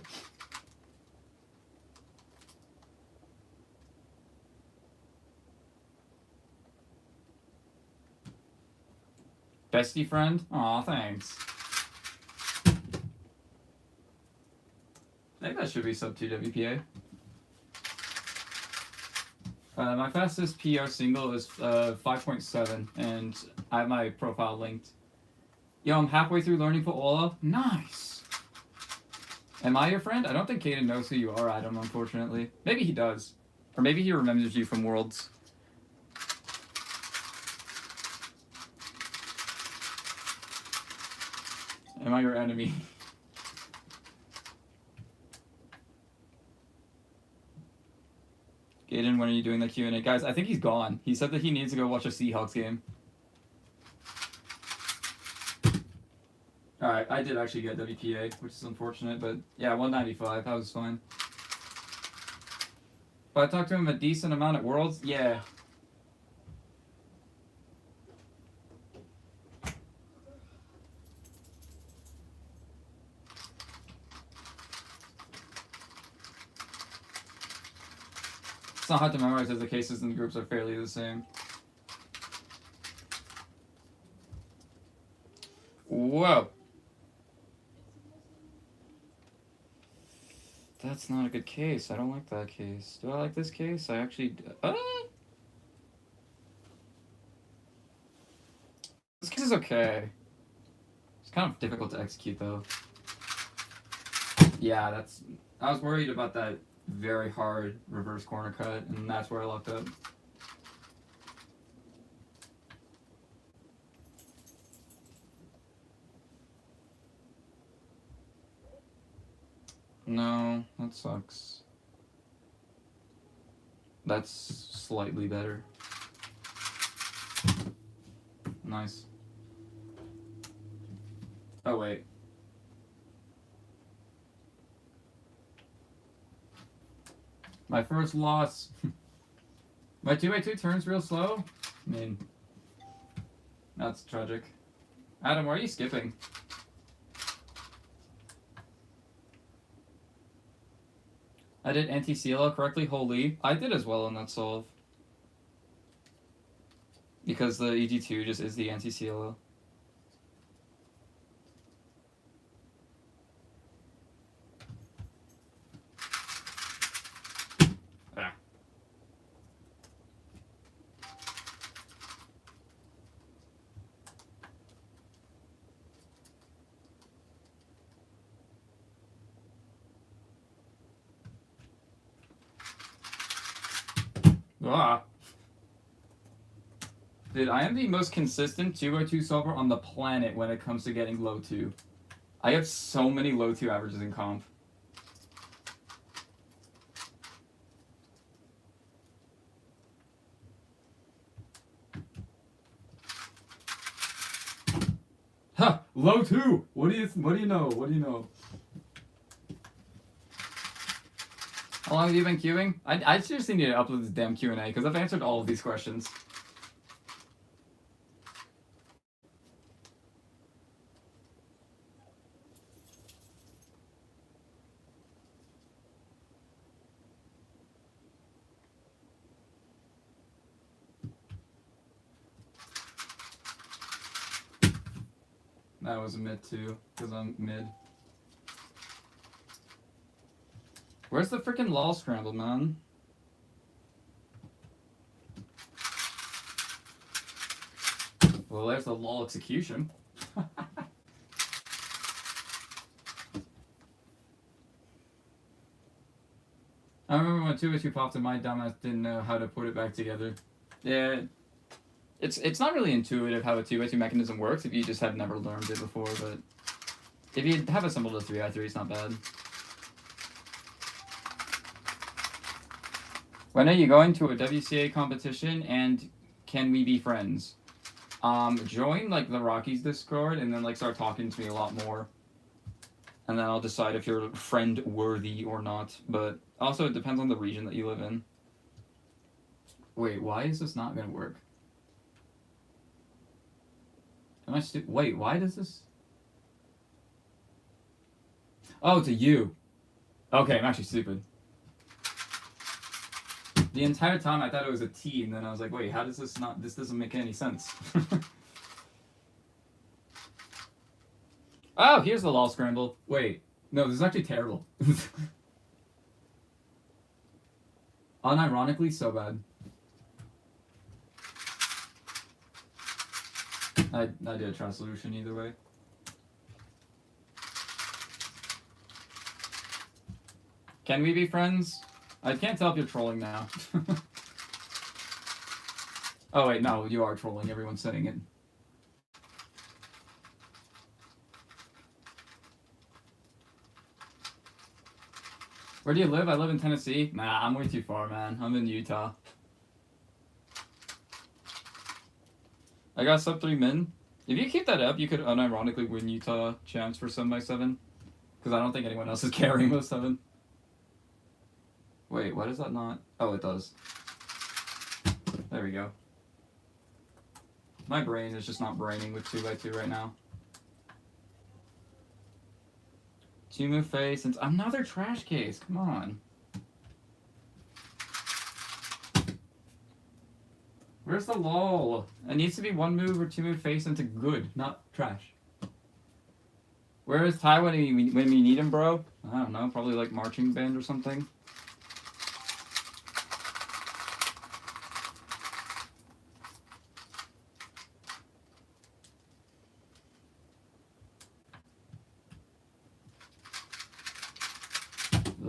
Bestie friend? Aw, thanks. I think that should be sub 2 WPA. My fastest PR single is 5.7, and I have my profile linked. Yo, I'm halfway through learning for Ola. Nice! Am I your friend? I don't think Caden knows who you are, Adam, unfortunately. Maybe he does. Or maybe he remembers you from Worlds. Am I your enemy? Caden, when are you doing the Q&A? Guys, I think he's gone. He said that he needs to go watch a Seahawks game. Alright, I did actually get WPA, which is unfortunate, but yeah, 195, that was fine. But I talked to him a decent amount at Worlds? Yeah. not hard to memorize as the cases and the groups are fairly the same. Whoa. That's not a good case. I don't like that case. Do I like this case? I actually... This case is okay. It's kind of difficult to execute, though. Yeah, that's... I was worried about that very hard reverse corner cut, and that's where I locked up. No, that sucks. That's slightly better. Nice. Oh, wait. My first loss. My 2x2 turns real slow? I mean, that's tragic. Adam, why are you skipping? I did anti-CLL correctly. Holy. I did as well on that solve. Because the EG2 just is the anti-CLL. Ah. Ah. Dude, I am the most consistent 202 solver on the planet when it comes to getting low 2. I have so many low 2 averages in comp. Huh! Low 2! What do you know? What do you know? How long have you been queuing? I seriously need to upload this damn Q&A because I've answered all of these questions. That was a mid too, because I'm mid. Where's the freaking lol scramble, man? Well, there's the lol execution. I remember when 202 popped and my dumbass didn't know how to put it back together. Yeah, it's not really intuitive how a 2x2 mechanism works if you just have never learned it before, but if you have assembled a 3x3, it's not bad. When are you going to a WCA competition and can we be friends? Join like the Rockies Discord and then like start talking to me a lot more. And then I'll decide if you're friend worthy or not. But also it depends on the region that you live in. Wait, why is this not gonna work? Am I wait, why does this? Oh, it's a U. Okay, I'm actually stupid. The entire time I thought it was a T, and then I was like, wait, how does this not... This doesn't make any sense. Oh, here's the lol scramble. Wait. No, this is actually terrible. Unironically, so bad. I did a try solution either way. Can we be friends? I can't tell if you're trolling now. Oh wait, no, you are trolling. Everyone's saying it. Where do you live? I live in Tennessee. Nah, I'm way too far, man. I'm in Utah. I got sub 3 min. If you keep that up, you could unironically win Utah champs for 7x7. Because I don't think anyone else is carrying those 7. Wait, why does that not? Oh, it does. There we go. My brain is just not braining with 2x2 right now. 2-move face and another trash case. Come on. Where's the lull? It needs to be 1 move or 2 move face into good, not trash. Where is Ty when we need him, bro? I don't know, probably like marching band or something.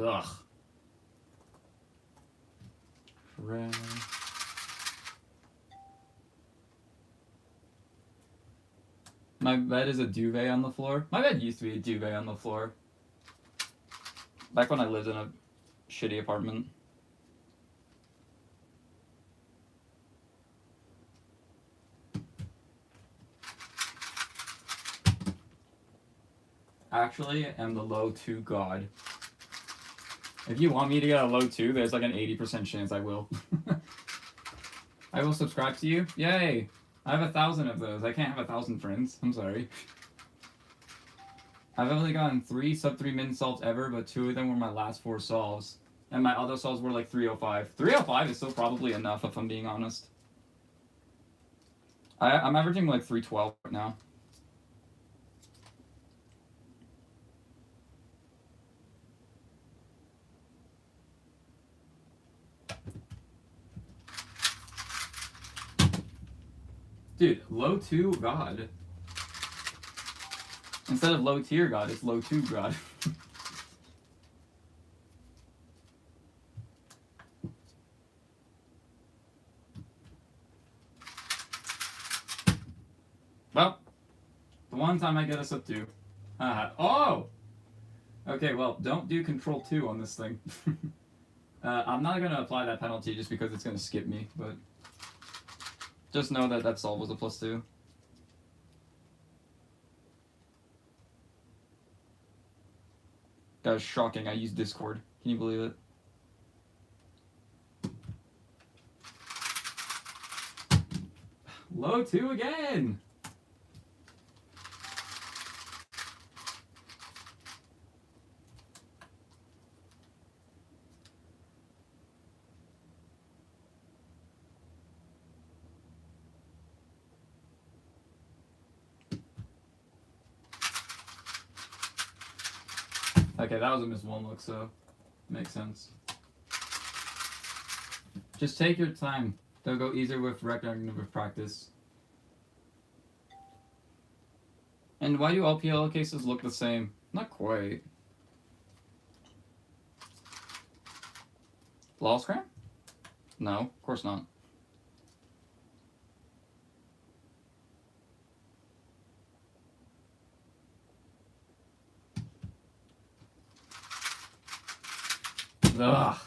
Ugh. My bed is a duvet on the floor. My bed used to be a duvet on the floor. Back when I lived in a shitty apartment. Actually, I am the low 2 god. If you want me to get a low 2, there's like an 80% chance I will. I will subscribe to you. Yay! I have 1,000 of those. I can't have 1,000 friends. I'm sorry. I've only gotten 3 sub 3 min solves ever, but 2 of them were my last 4 solves. And my other solves were like 305. 305 is still probably enough if I'm being honest. I'm averaging like 312 right now. Dude, low 2 god. Instead of low tier god, it's low 2 god. Well, the one time I get a sub 2. Oh! Okay, well, don't do control 2 on this thing. I'm not going to apply that penalty just because it's going to skip me, but just know that that solve was a +2. That was shocking. I used Discord. Can you believe it? Low 2 again! Okay, that was a miss 1 look, so makes sense. Just take your time. They'll go easier with rectangular practice. And why do all PLL cases look the same? Not quite. Law scram? No, of course not. Ugh.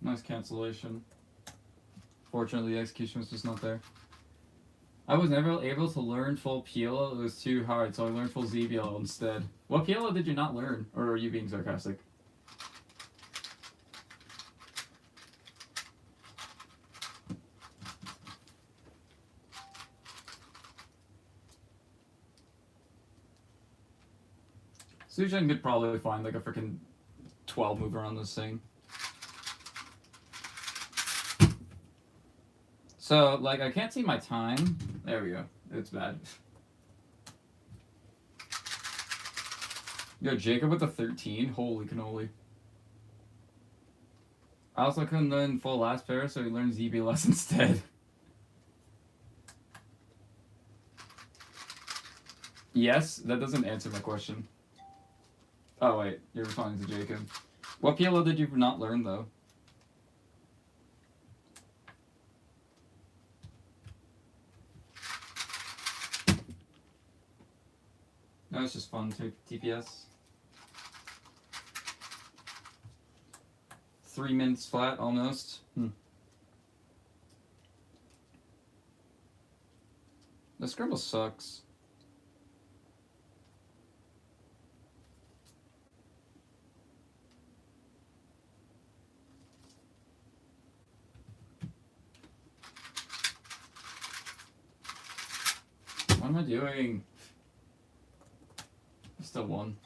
Nice cancellation. Fortunately, the execution was just not there. I was never able to learn full PLL. It was too hard, so I learned full ZBL instead. What PLL did you not learn? Or are you being sarcastic? Sushin could probably find like a freaking 12 mover on this thing. So, like, I can't see my time. There we go. It's bad. Yo, Jacob with the 13? Holy cannoli. I also couldn't learn full last pair, so he learned ZBLS instead. Yes, that doesn't answer my question. Oh, wait. You're responding to Jacob. What PLO did you not learn, though? No, it's just fun to TPS. 3 minutes flat, almost. The scribble sucks. am I doing? Still one.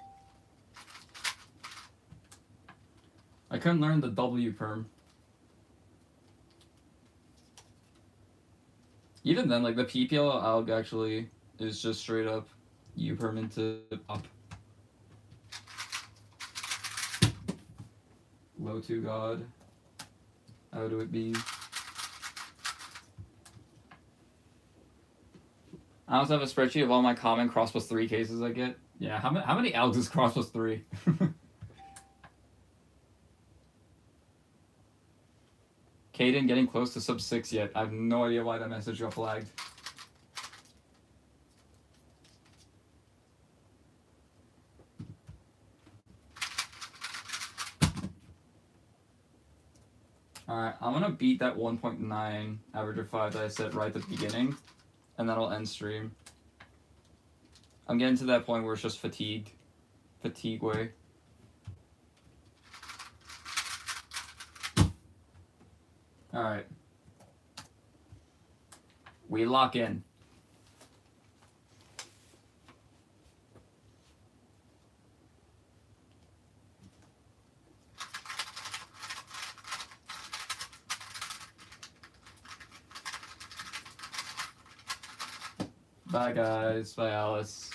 I couldn't learn the W perm. Even then, like the PPL alg actually is just straight up U perm into pop. Low to God. How do it be? I also have a spreadsheet of all my common cross plus 3 cases I get. Yeah, how many algs is cross plus 3? Caden getting close to sub 6 yet. I have no idea why that message got flagged. Alright, I'm gonna beat that 1.9 average of 5 that I said right at the beginning, and then I'll end stream. I'm getting to that point where it's just fatigued. Fatigue way. Alright. We lock in. Bye guys. Bye Alice.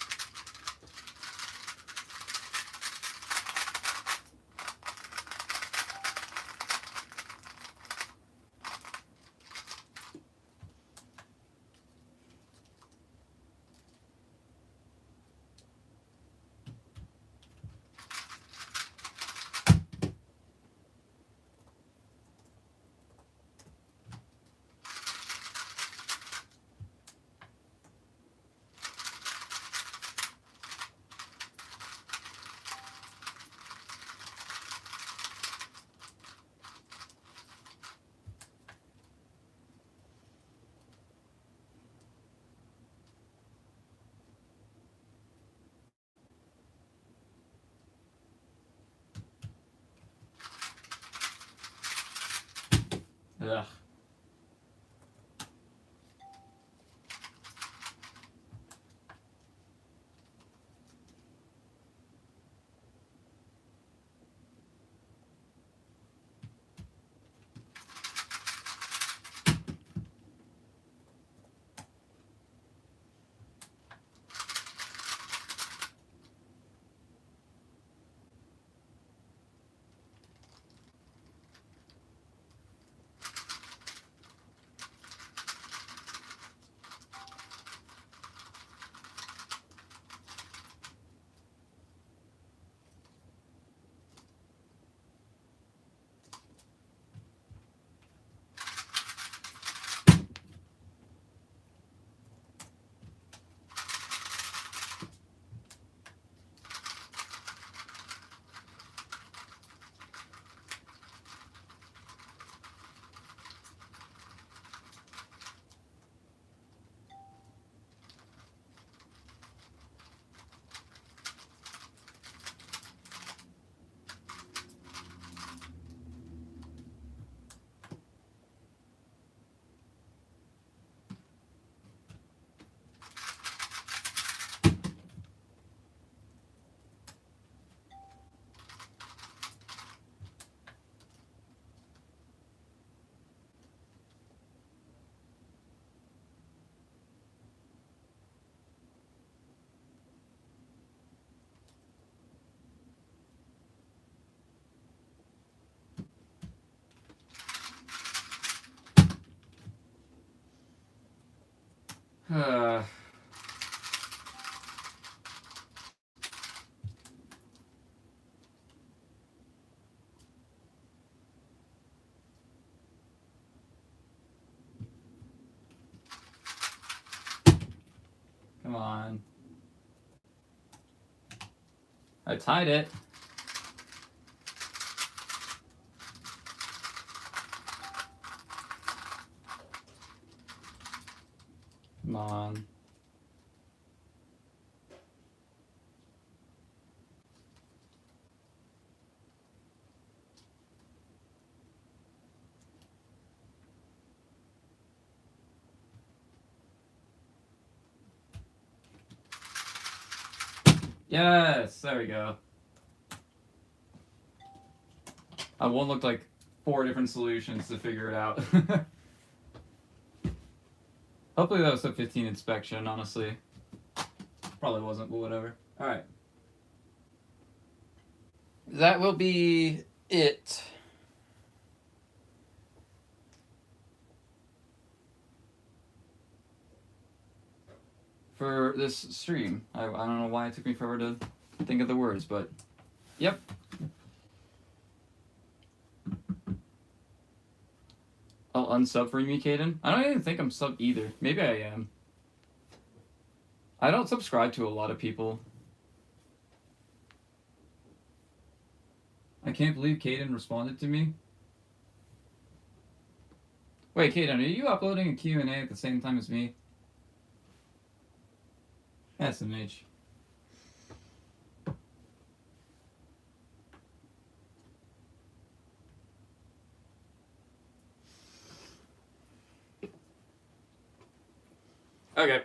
Ugh. Come on. I tied it. Come on. Yes, there we go. I won't look like 4 different solutions to figure it out. Hopefully that was a 15 inspection, honestly. Probably wasn't, but whatever. Alright. That will be it. For this stream. I don't know why it took me forever to think of the words, but yep. I'll unsub for me, Caden. I don't even think I'm sub either. Maybe I am. I don't subscribe to a lot of people. I can't believe Caden responded to me. Wait, Caden, are you uploading a Q&A at the same time as me? SMH. Okay.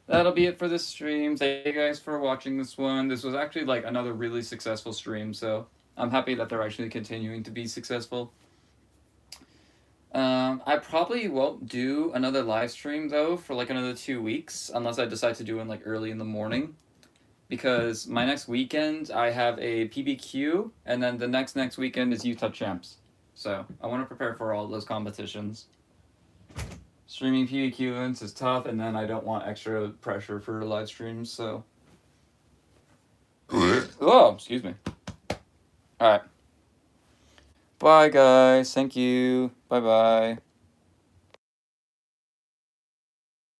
That'll be it for this stream. Thank you guys for watching this one. This was actually like another really successful stream, so I'm happy that they're actually continuing to be successful. I probably won't do another live stream though for like another 2 weeks unless I decide to do it like early in the morning, because my next weekend I have a PBQ and then the next weekend is Utah Champs, so I want to prepare for all those competitions. Streaming PBQ events is tough, and then I don't want extra pressure for live streams, so. Oh, excuse me. Alright. Bye, guys. Thank you. Bye-bye.